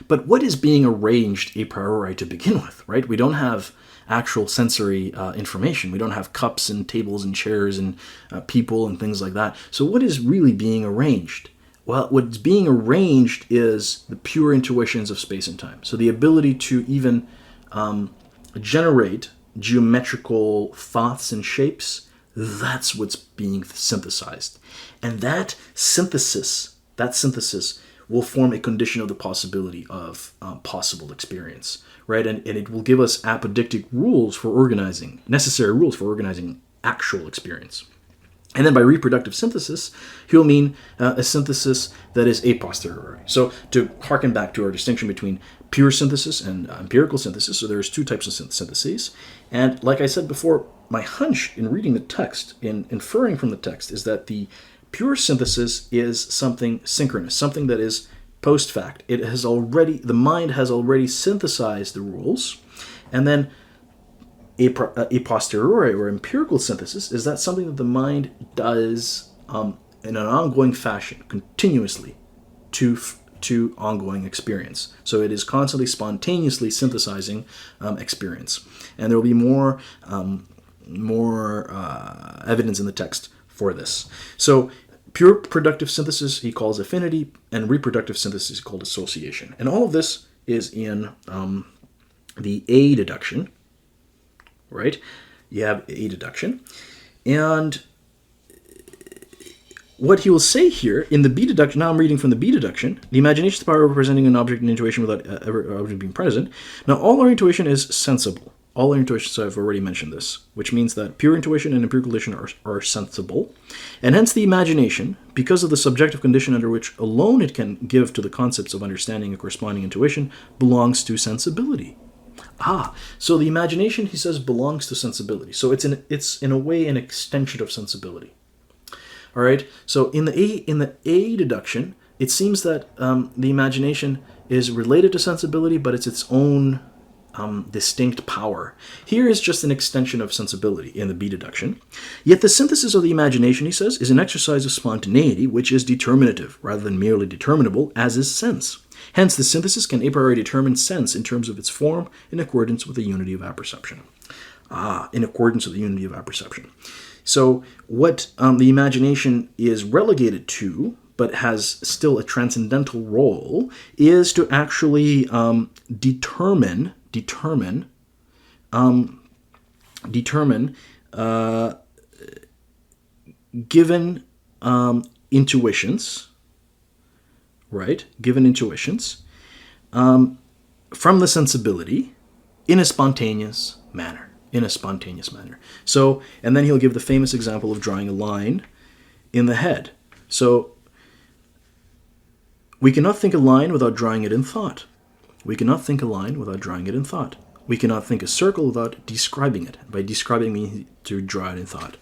But what is being arranged a priori to begin with, right? We don't have actual sensory information. We don't have cups and tables and chairs and people and things like that. So what is really being arranged? Well, what's being arranged is the pure intuitions of space and time. So the ability to even generate geometrical thoughts and shapes, that's what's being synthesized. And that synthesis will form a condition of the possibility of possible experience, right? And it will give us apodictic rules for organizing, necessary rules for organizing actual experience. And then by reproductive synthesis, he'll mean a synthesis that is a posteriori. So to harken back to our distinction between pure synthesis and empirical synthesis, so there's two types of syntheses. And like I said before, my hunch in reading the text, in inferring from the text, is that the pure synthesis is something synchronous, something that is post fact. The mind has already synthesized the rules, and then a posteriori or empirical synthesis is that something that the mind does in an ongoing fashion, continuously, to ongoing experience. So it is constantly spontaneously synthesizing experience, and there will be more evidence in the text for this. So pure productive synthesis he calls affinity, and reproductive synthesis is called association. And all of this is in the A deduction, right? You have A deduction. And what he will say here in the B deduction, now I'm reading from the B deduction, the imagination is the power of representing an object in intuition without ever object being present. Now all our intuition is sensible. All our intuitions, I've already mentioned this, which means that pure intuition and empirical intuition are sensible. And hence the imagination, because of the subjective condition under which alone it can give to the concepts of understanding a corresponding intuition, belongs to sensibility. So the imagination, he says, belongs to sensibility. So it's in a way an extension of sensibility. All right. So in the A deduction, it seems that the imagination is related to sensibility, but it's its own distinct power. Here is just an extension of sensibility in the B deduction. Yet the synthesis of the imagination, he says, is an exercise of spontaneity, which is determinative rather than merely determinable, as is sense. Hence, the synthesis can a priori determine sense in terms of its form in accordance with the unity of apperception. In accordance with the unity of apperception. So what the imagination is relegated to, but has still a transcendental role, is to actually determine given intuitions, right? Given intuitions from the sensibility in a spontaneous manner. So, and then he'll give the famous example of drawing a line in the head. So, we cannot think a line without drawing it in thought. We cannot think a line without drawing it in thought. We cannot think a circle without describing it. By describing, means to draw it in thought.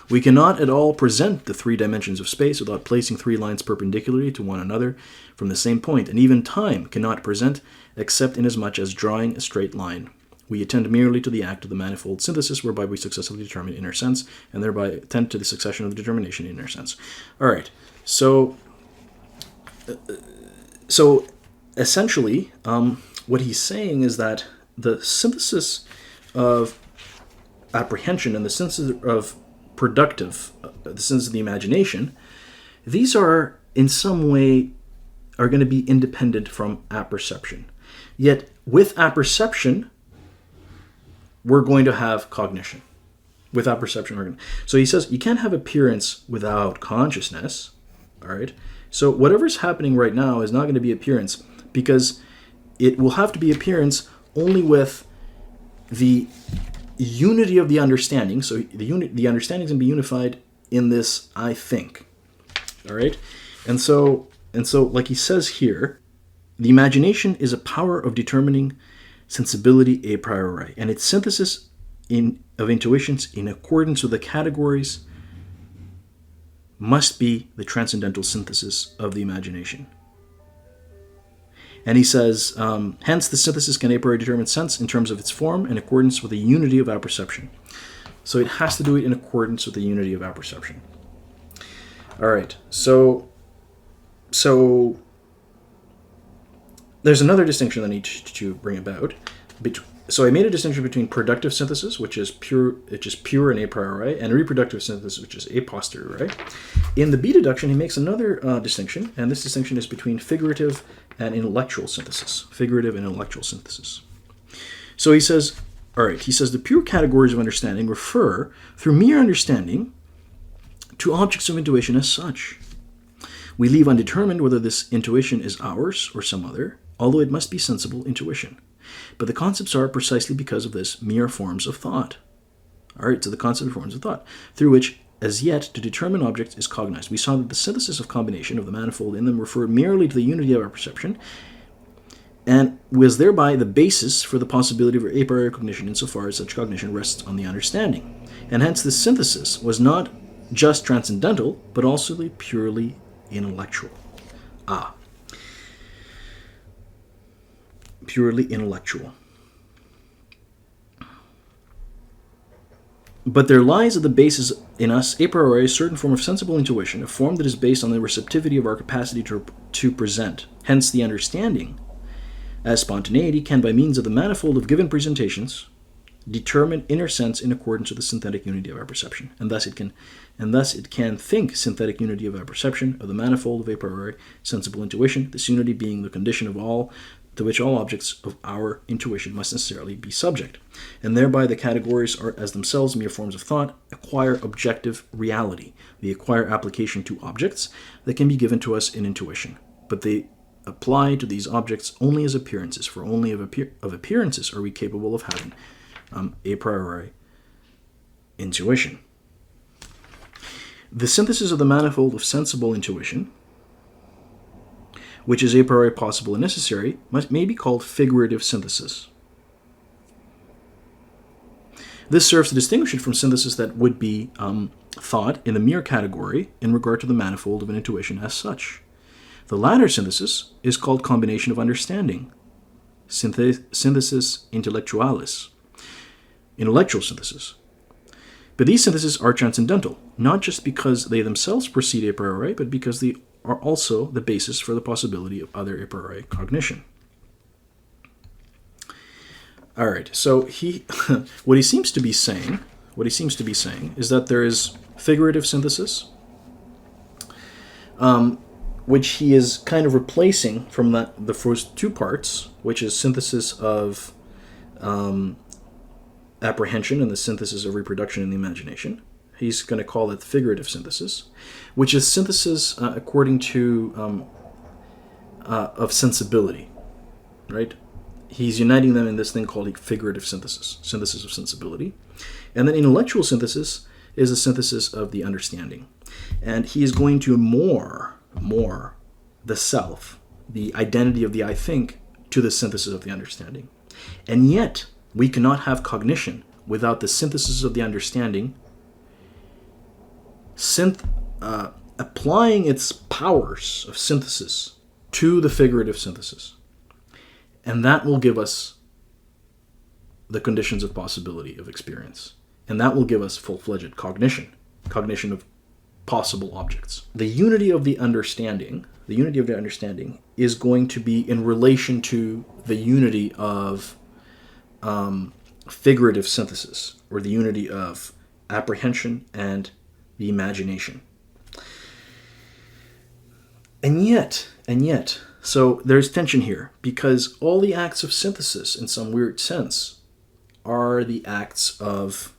We cannot at all present the three dimensions of space without placing three lines perpendicularly to one another from the same point. And even time cannot present except inasmuch as drawing a straight line. We attend merely to the act of the manifold synthesis, whereby we successively determine inner sense, and thereby attend to the succession of the determination in inner sense. All right. So essentially, what he's saying is that the synthesis of apprehension and the synthesis of productive, the sense of the imagination, these are in some way are going to be independent from apperception. Yet with apperception, we're going to have cognition. With apperception, so he says you can't have appearance without consciousness. All right. So whatever's happening right now is not going to be appearance, because it will have to be appearance only with the unity of the understanding. So the understanding is going to be unified in this I think. All right. And so like he says here, the imagination is a power of determining sensibility a priori, and its synthesis of intuitions in accordance with the categories must be the transcendental synthesis of the imagination. And he says, hence the synthesis can a priori determine sense in terms of its form in accordance with the unity of apperception. So it has to do it in accordance with the unity of apperception. All right, so there's another distinction that I need to bring about. So I made a distinction between productive synthesis, which is pure and a priori, and reproductive synthesis, which is a posteriori. In the B deduction, he makes another distinction, and this distinction is between figurative and intellectual synthesis. Figurative and intellectual synthesis. So he says, the pure categories of understanding refer, through mere understanding, to objects of intuition as such. We leave undetermined whether this intuition is ours or some other, although it must be sensible intuition. But the concepts are, precisely because of this, mere forms of thought. All right, so the concept of forms of thought, through which, as yet, to determine objects is cognized. We saw that the synthesis of combination of the manifold in them referred merely to the unity of our perception, and was thereby the basis for the possibility of a priori cognition insofar as such cognition rests on the understanding. And hence the synthesis was not just transcendental, but also purely intellectual. Purely intellectual. But there lies at the basis in us, a priori, a certain form of sensible intuition, a form that is based on the receptivity of our capacity to present. Hence, the understanding, as spontaneity, can, by means of the manifold of given presentations, determine inner sense in accordance with the synthetic unity of our perception. And thus it can think synthetic unity of our perception of the manifold of a priori sensible intuition, this unity being the condition of all to which all objects of our intuition must necessarily be subject. And thereby the categories are as themselves mere forms of thought, acquire objective reality. They acquire application to objects that can be given to us in intuition. But they apply to these objects only as appearances, for only of appearances are we capable of having a priori intuition. The synthesis of the manifold of sensible intuition, which is a priori possible and necessary, may be called figurative synthesis. This serves to distinguish it from synthesis that would be thought in the mere category in regard to the manifold of an intuition as such. The latter synthesis is called combination of understanding, synthesis intellectualis, intellectual synthesis. But these syntheses are transcendental, not just because they themselves proceed a priori, but because they are also the basis for the possibility of other a priori cognition. All right, so what he seems to be saying is that there is figurative synthesis, which he is kind of replacing from the first two parts, which is synthesis of apprehension and the synthesis of reproduction in the imagination. He's going to call it figurative synthesis, which is synthesis according to of sensibility, right? He's uniting them in this thing called figurative synthesis of sensibility. And then intellectual synthesis is a synthesis of the understanding. And he is going to moor the self, the identity of the I think, to the synthesis of the understanding. And yet, we cannot have cognition without the synthesis of the understanding applying its powers of synthesis to the figurative synthesis. And that will give us the conditions of possibility of experience. And that will give us full-fledged cognition of possible objects. The unity of the understanding is going to be in relation to the unity of figurative synthesis, or the unity of apprehension and the imagination. And yet, so there's tension here, because all the acts of synthesis, in some weird sense, are the acts of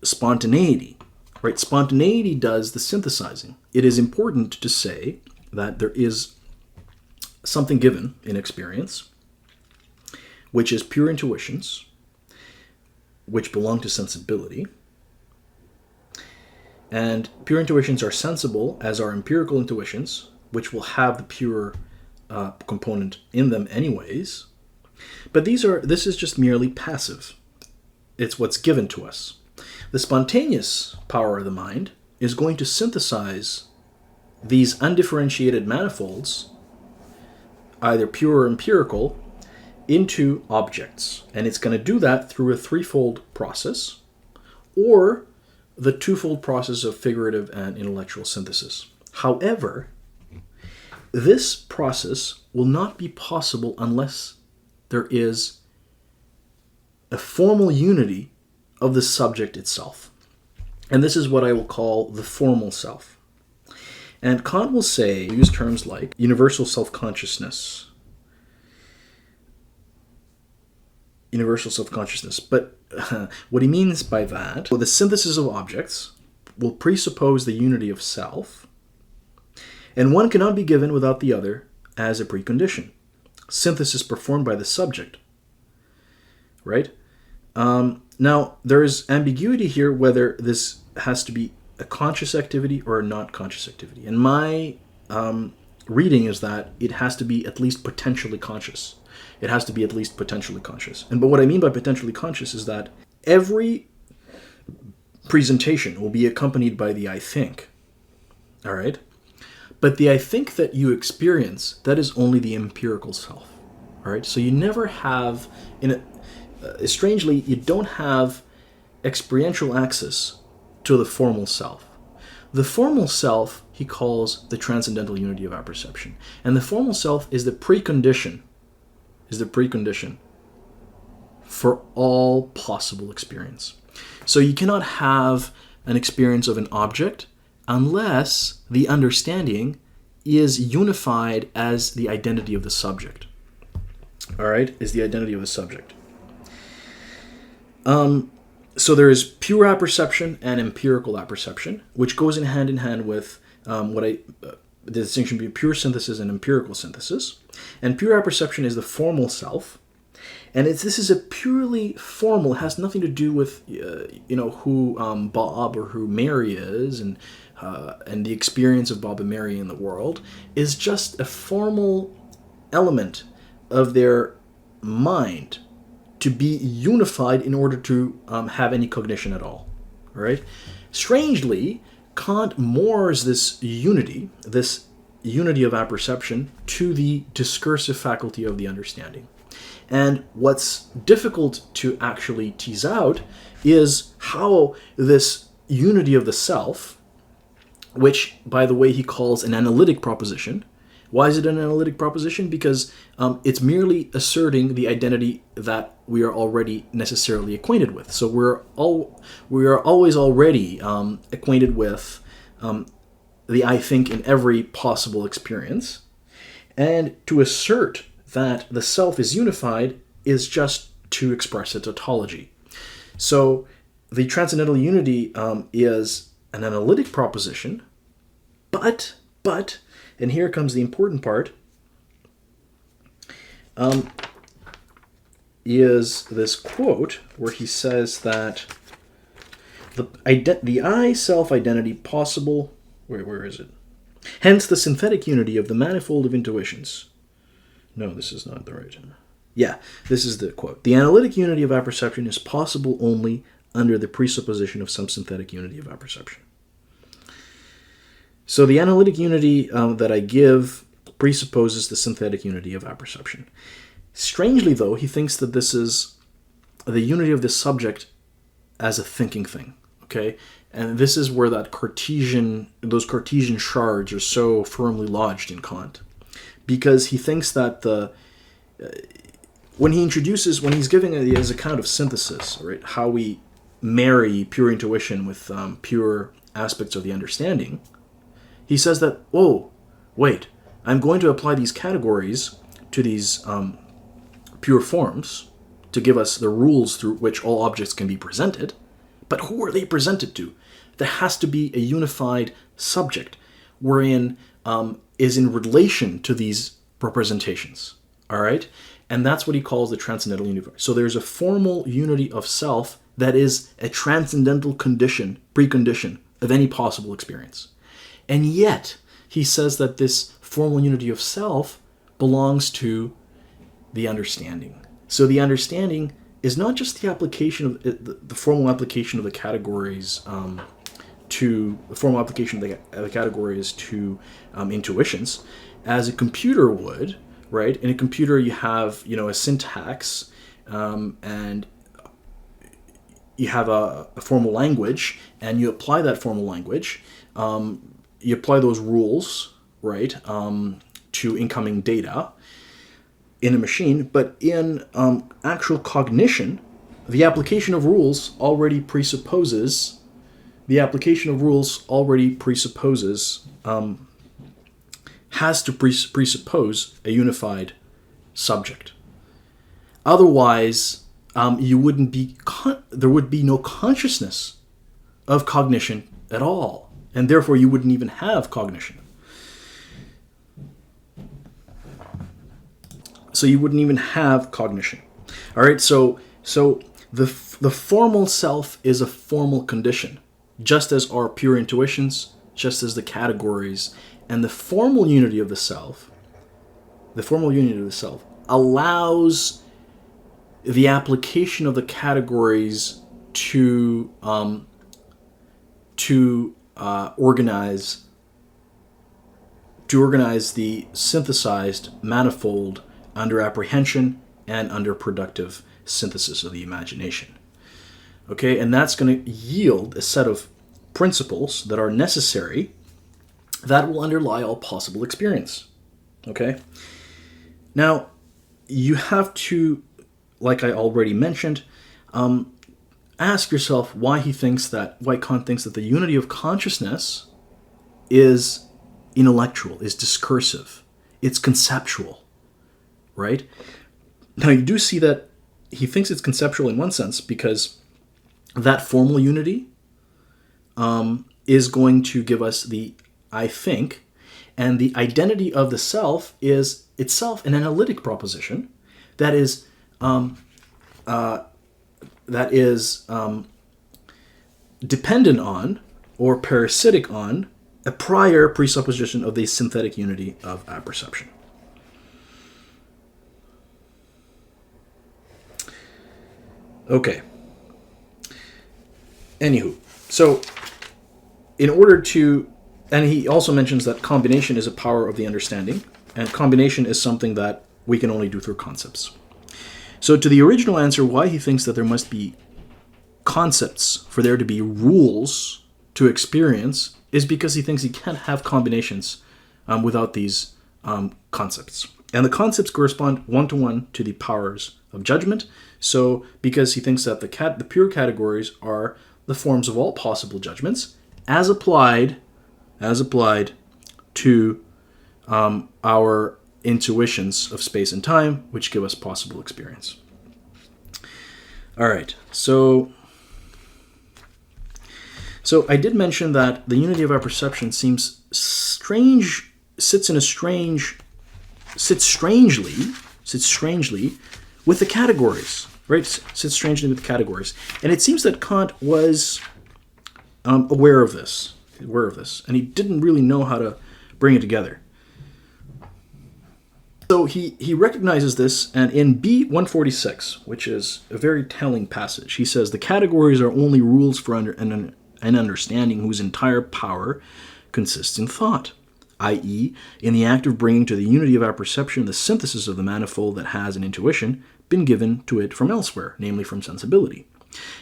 spontaneity, right? Spontaneity does the synthesizing. It is important to say that there is something given in experience, which is pure intuitions, which belong to sensibility. And pure intuitions are sensible, as are empirical intuitions, which will have the pure component in them anyways. But this is just merely passive. It's what's given to us. The spontaneous power of the mind is going to synthesize these undifferentiated manifolds, either pure or empirical, into objects. And it's going to do that through a threefold process, or the twofold process of figurative and intellectual synthesis. However, this process will not be possible unless there is a formal unity of the subject itself. And this is what I will call the formal self. And Kant will use terms like universal self-consciousness. But what he means by that, the synthesis of objects will presuppose the unity of self, and one cannot be given without the other as a precondition. Synthesis performed by the subject, right? Now, there is ambiguity here whether this has to be a conscious activity or a not conscious activity. And my reading is that it has to be at least potentially conscious. But what I mean by potentially conscious is that every presentation will be accompanied by the I think. All right? But the I think that you experience, that is only the empirical self. All right? So you never have, strangely, you don't have experiential access to the formal self. The formal self he calls the transcendental unity of apperception. And the formal self is the precondition for all possible experience. So you cannot have an experience of an object unless the understanding is unified as the identity of the subject. All right, is the identity of the subject. So there is pure apperception and empirical apperception, which goes in hand with the distinction between pure synthesis and empirical synthesis. And pure apperception is the formal self, and this is a purely formal. It has nothing to do with who Bob or who Mary is, and the experience of Bob and Mary in the world is just a formal element of their mind to be unified in order to have any cognition at all. All right? Strangely, Kant moors this unity of apperception to the discursive faculty of the understanding. And what's difficult to actually tease out is how this unity of the self, which, by the way, he calls an analytic proposition. Why is it an analytic proposition? Because it's merely asserting the identity that we are already necessarily acquainted with. So we are always already acquainted with the I think in every possible experience. And to assert that the self is unified is just to express a tautology. So the transcendental unity is an analytic proposition, but, and here comes the important part, is this quote where he says that the I self-identity possible, where is it? Hence the synthetic unity of the manifold of intuitions. No, this is not the right. Yeah, this is the quote. The analytic unity of apperception is possible only under the presupposition of some synthetic unity of apperception. So the analytic unity that I give presupposes the synthetic unity of apperception. Strangely, though, he thinks that this is the unity of the subject as a thinking thing. Okay, and this is where those Cartesian shards are so firmly lodged in Kant, because he thinks that when he's giving his account of synthesis, right, how we marry pure intuition with pure aspects of the understanding, he says that, wait, I'm going to apply these categories to these pure forms to give us the rules through which all objects can be presented, but who are they presented to? There has to be a unified subject wherein is in relation to these representations, all right? And that's what he calls the transcendental universe. So there's a formal unity of self that is a transcendental precondition of any possible experience. And yet, he says that this formal unity of self belongs to the understanding. So the understanding is not just the application of the formal application of the categories to intuitions, as a computer would, right? In a computer, you have a syntax, and you have a formal language, and you apply that formal language. You apply those rules, right, to incoming data in a machine, but in actual cognition, the application of rules already presupposes has to presuppose a unified subject. Otherwise, there would be no consciousness of cognition at all, and therefore you wouldn't even have cognition. So you wouldn't even have cognition. All right, so the formal self is a formal condition, just as are pure intuitions, just as the categories, and the formal unity of the self allows the application of the categories to to organize the synthesized manifold under apprehension and under productive synthesis of the imagination. Okay, and that's going to yield a set of principles that are necessary that will underlie all possible experience. Okay? Now, you have to, like I already mentioned, ask yourself why Kant thinks that the unity of consciousness is intellectual, is discursive, it's conceptual, right? Now, you do see that he thinks it's conceptual in one sense because that formal unity is going to give us the I think, and the identity of the self is itself an analytic proposition that is dependent on or parasitic on a prior presupposition of the synthetic unity of apperception. Okay. Anywho, so in order to, and he also mentions that combination is a power of the understanding, and combination is something that we can only do through concepts. So to the original answer, why he thinks that there must be concepts for there to be rules to experience is because he thinks he can't have combinations without these concepts. And the concepts correspond one-to-one to the powers of judgment. So because he thinks that the pure categories are the forms of all possible judgments as applied to our intuitions of space and time, which give us possible experience. All right, so I did mention that the unity of our perception sits strangely with the categories, right? Sits strangely with the categories. And it seems that Kant was aware of this, and he didn't really know how to bring it together. So he recognizes this, and in B146, which is a very telling passage, he says, the categories are only rules for an understanding whose entire power consists in thought, i.e., in the act of bringing to the unity of our perception the synthesis of the manifold that has an intuition been given to it from elsewhere, namely from sensibility.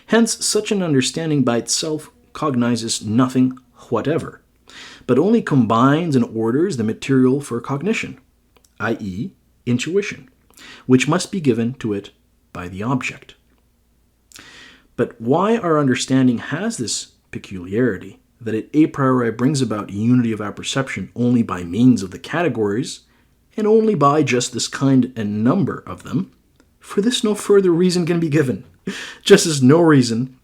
Hence, such an understanding by itself cognizes nothing whatever, but only combines and orders the material for cognition, i.e., intuition, which must be given to it by the object. But why our understanding has this peculiarity, that it a priori brings about unity of our perception only by means of the categories, and only by just this kind and number of them, for this no further reason can be given, just as no reason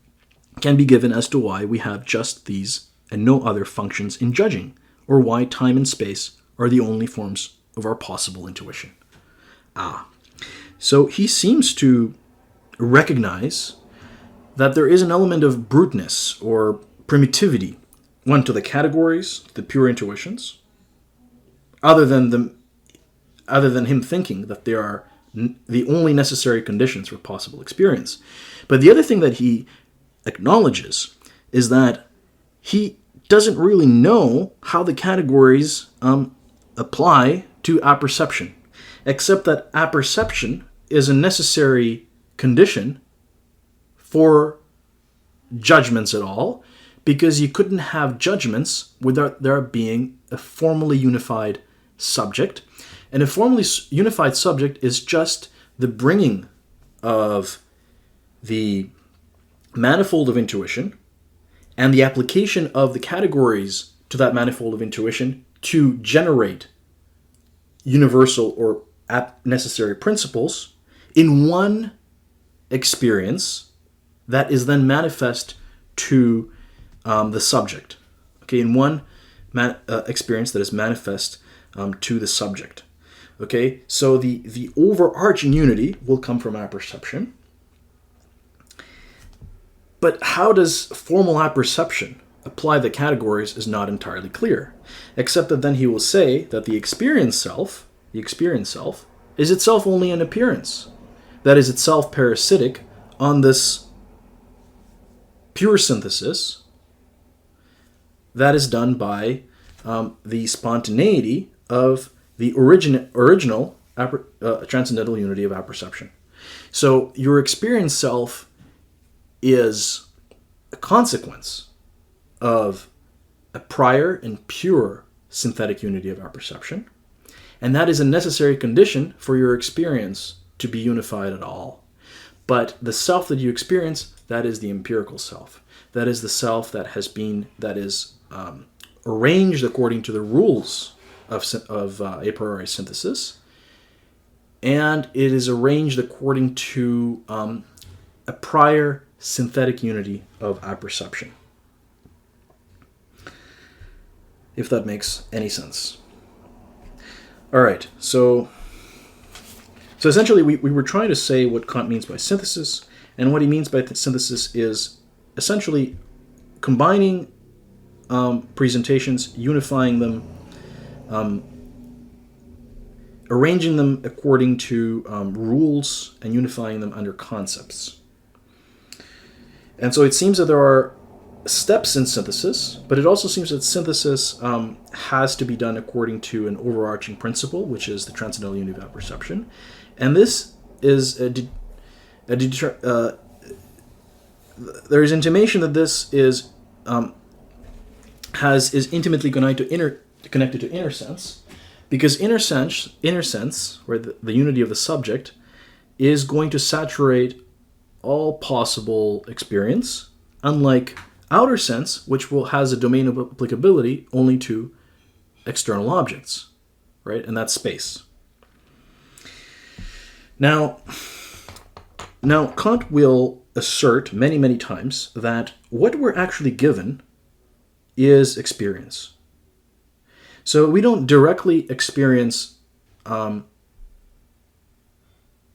can be given as to why we have just these and no other functions in judging, or why time and space are the only forms of our possible intuition. So he seems to recognize that there is an element of bruteness or primitivity, one to the categories, the pure intuitions, other than him thinking that they are the only necessary conditions for possible experience. But the other thing that he acknowledges is that he doesn't really know how the categories apply to apperception, except that apperception is a necessary condition for judgments at all, because you couldn't have judgments without there being a formally unified subject. And a formally unified subject is just the bringing of the manifold of intuition and the application of the categories to that manifold of intuition to generate universal or necessary principles in one experience that is then manifest to the subject. Okay, in one experience that is manifest to the subject. Okay, so the overarching unity will come from apperception. But how does formal apperception apply the categories is not entirely clear, except that then he will say that the experience self is itself only an appearance, that is itself parasitic on this pure synthesis, that is done by the spontaneity of the original transcendental unity of apperception. So your experience self is a consequence of a prior and pure synthetic unity of apperception, and that is a necessary condition for your experience to be unified at all. But the self that you experience, that is the empirical self. That is the self that is arranged according to the rules of a priori synthesis, and it is arranged according to a prior synthetic unity of apperception. If that makes any sense. All right, so essentially we were trying to say what Kant means by synthesis, and what he means by synthesis is essentially combining presentations, unifying them, arranging them according to rules, and unifying them under concepts. And so it seems that there are steps in synthesis, but it also seems that synthesis has to be done according to an overarching principle, which is the transcendental unity of apperception. And this is there is intimation that this is intimately connected to inner sense, because inner sense, where the unity of the subject, is going to saturate all possible experience, unlike outer sense, which has a domain of applicability only to external objects, right? And that's space. Now Kant will assert many, many times that what we're actually given is experience. So we don't directly experience a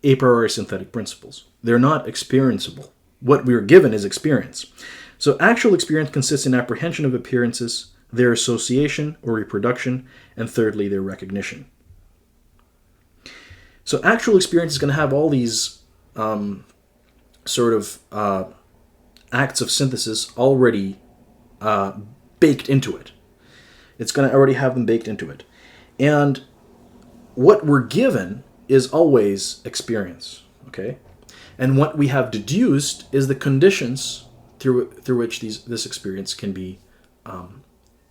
priori synthetic principles. They're not experienceable. What we're given is experience. So actual experience consists in apprehension of appearances, their association or reproduction, and thirdly, their recognition. So actual experience is going to have all these acts of synthesis already baked into it. It's going to already have them baked into it. And what we're given is always experience, okay? And what we have deduced is the conditions through which this experience can be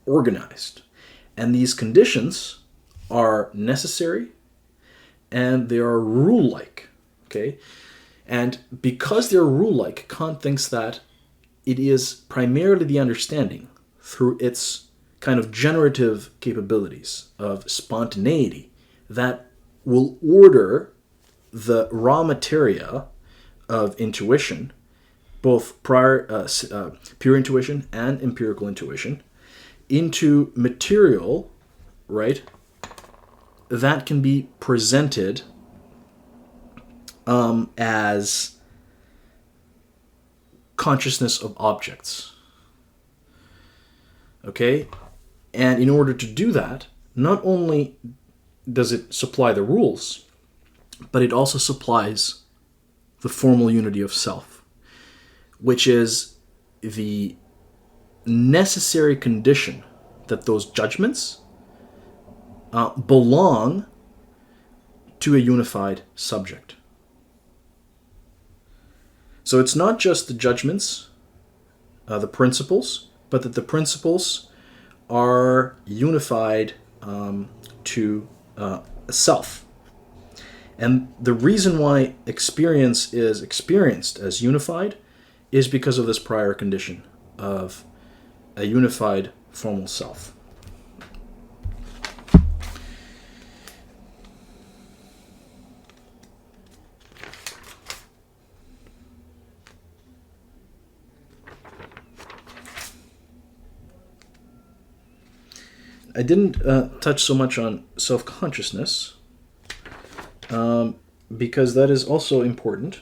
organized. And these conditions are necessary and they are rule-like, okay? And because they're rule-like, Kant thinks that it is primarily the understanding through its kind of generative capabilities of spontaneity that will order the raw materia of intuition, both pure intuition and empirical intuition, into material, right, that can be presented as consciousness of objects. Okay? And in order to do that, not only does it supply the rules, but it also supplies the formal unity of self, which is the necessary condition that those judgments belong to a unified subject. So it's not just the judgments, the principles, but that the principles are unified to a self. And the reason why experience is experienced as unified is because of this prior condition of a unified formal self. I didn't touch so much on self-consciousness because that is also important.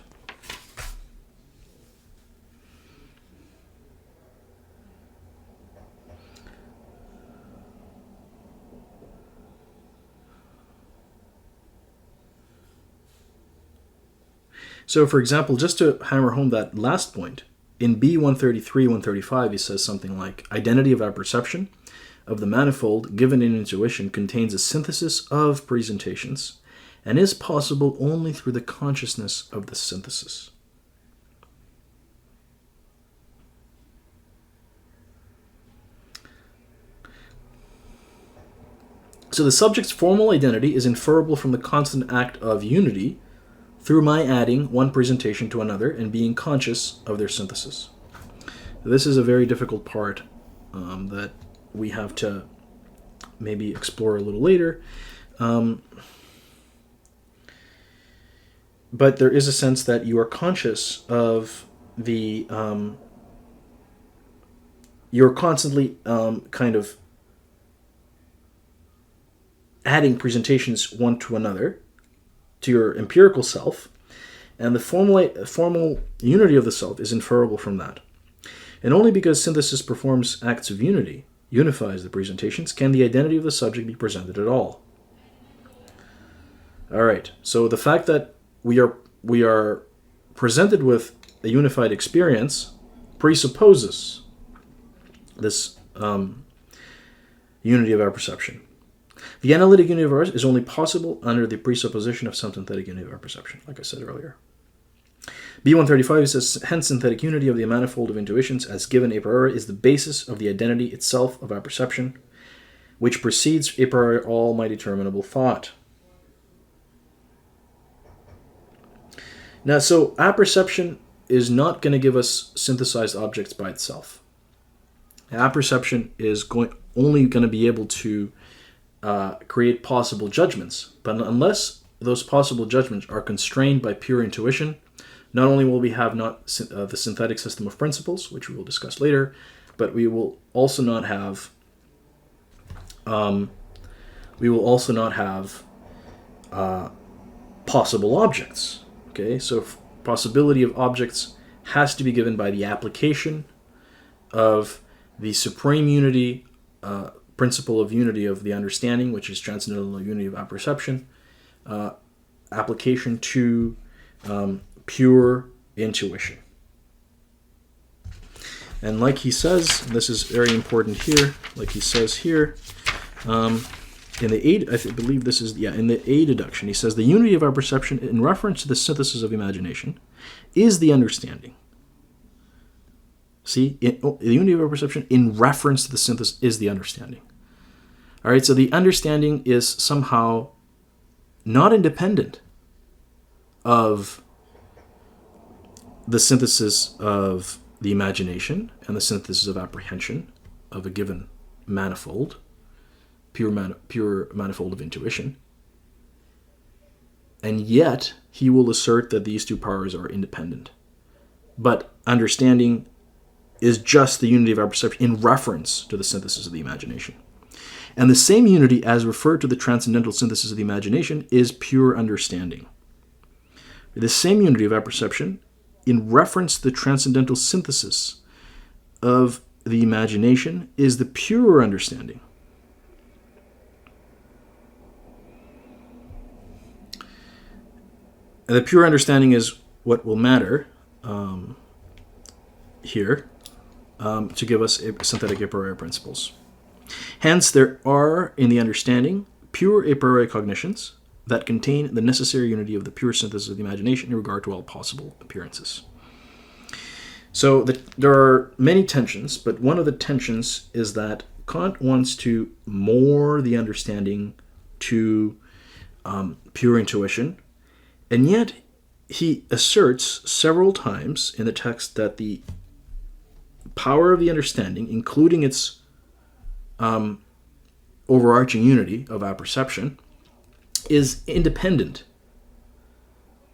So, for example, just to hammer home that last point, in B133, 135, he says something like, identity of apperception of the manifold given in intuition contains a synthesis of presentations and is possible only through the consciousness of the synthesis. So the subject's formal identity is inferable from the constant act of unity through my adding one presentation to another and being conscious of their synthesis. This is a very difficult part that we have to maybe explore a little later. But there is a sense that you are conscious of the... you're constantly kind of adding presentations one to another to your empirical self, and the formal unity of the self is inferable from that. And only because synthesis performs acts of unity, unifies the presentations, can the identity of the subject be presented at all. All right, so the fact that we are presented with a unified experience presupposes this unity of our perception. The analytic unity of ours is only possible under the presupposition of some synthetic unity of our perception, like I said earlier. B135 says, hence synthetic unity of the manifold of intuitions as given a priori is the basis of the identity itself of our perception, which precedes a priori all my determinable thought. Now, so apperception is not going to give us synthesized objects by itself. Apperception is only going to be able to create possible judgments, but unless those possible judgments are constrained by pure intuition, not only will we have not the synthetic system of principles, which we will discuss later, but we will also not have possible objects. Okay, so possibility of objects has to be given by the application of the supreme unity, principle of unity of the understanding, which is transcendental unity of apperception, application to pure intuition. And like he says, and this is very important here, like he says here, in the A, I believe this is, in the A deduction, he says, the unity of our perception in reference to the synthesis of imagination is the understanding. See, the unity of our perception in reference to the synthesis is the understanding. All right, so the understanding is somehow not independent of the synthesis of the imagination and the synthesis of apprehension of a given manifold, pure manifold of intuition. And yet, he will assert that these two powers are independent. But understanding is just the unity of our perception in reference to the synthesis of the imagination. And the same unity as referred to the transcendental synthesis of the imagination is pure understanding. The same unity of our perception in reference to the transcendental synthesis of the imagination is the pure understanding. And the pure understanding is what will matter here to give us synthetic a priori principles. Hence, there are in the understanding pure a priori cognitions that contain the necessary unity of the pure synthesis of the imagination in regard to all possible appearances. So there are many tensions, but one of the tensions is that Kant wants to moor the understanding to pure intuition, and yet he asserts several times in the text that the power of the understanding, including its overarching unity of apperception, is independent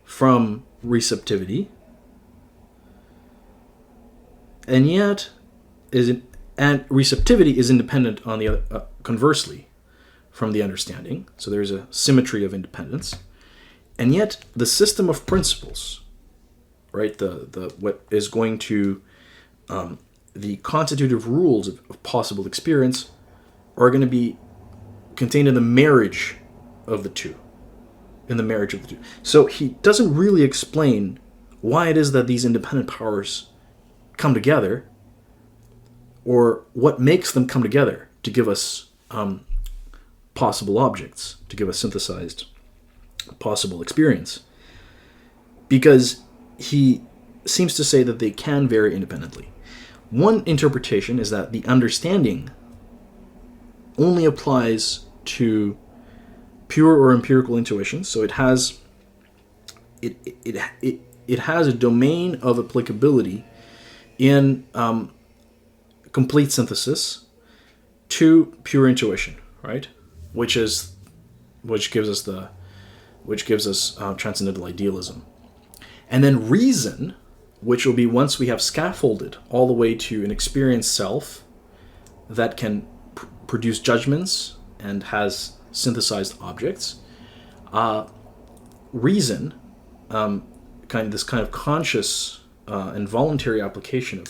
from receptivity, and yet and receptivity is independent on the other, conversely from the understanding. So there's a symmetry of independence, and yet the system of principles, right? The what is going to the constitutive rules of possible experience are going to be contained in the marriage of the two. So he doesn't really explain why it is that these independent powers come together, or what makes them come together to give us possible objects, to give us synthesized possible experience. Because he seems to say that they can vary independently. One interpretation is that the understanding only applies to pure or empirical intuition, so it has a domain of applicability in complete synthesis to pure intuition, right? Which gives us transcendental idealism, and then reason, which will be once we have scaffolded all the way to an experienced self that can produce judgments and has synthesized objects. Reason, this kind of conscious and voluntary application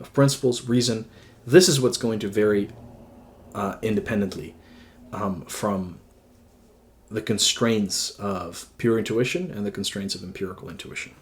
of principles, reason, this is what's going to vary independently from the constraints of pure intuition and the constraints of empirical intuition.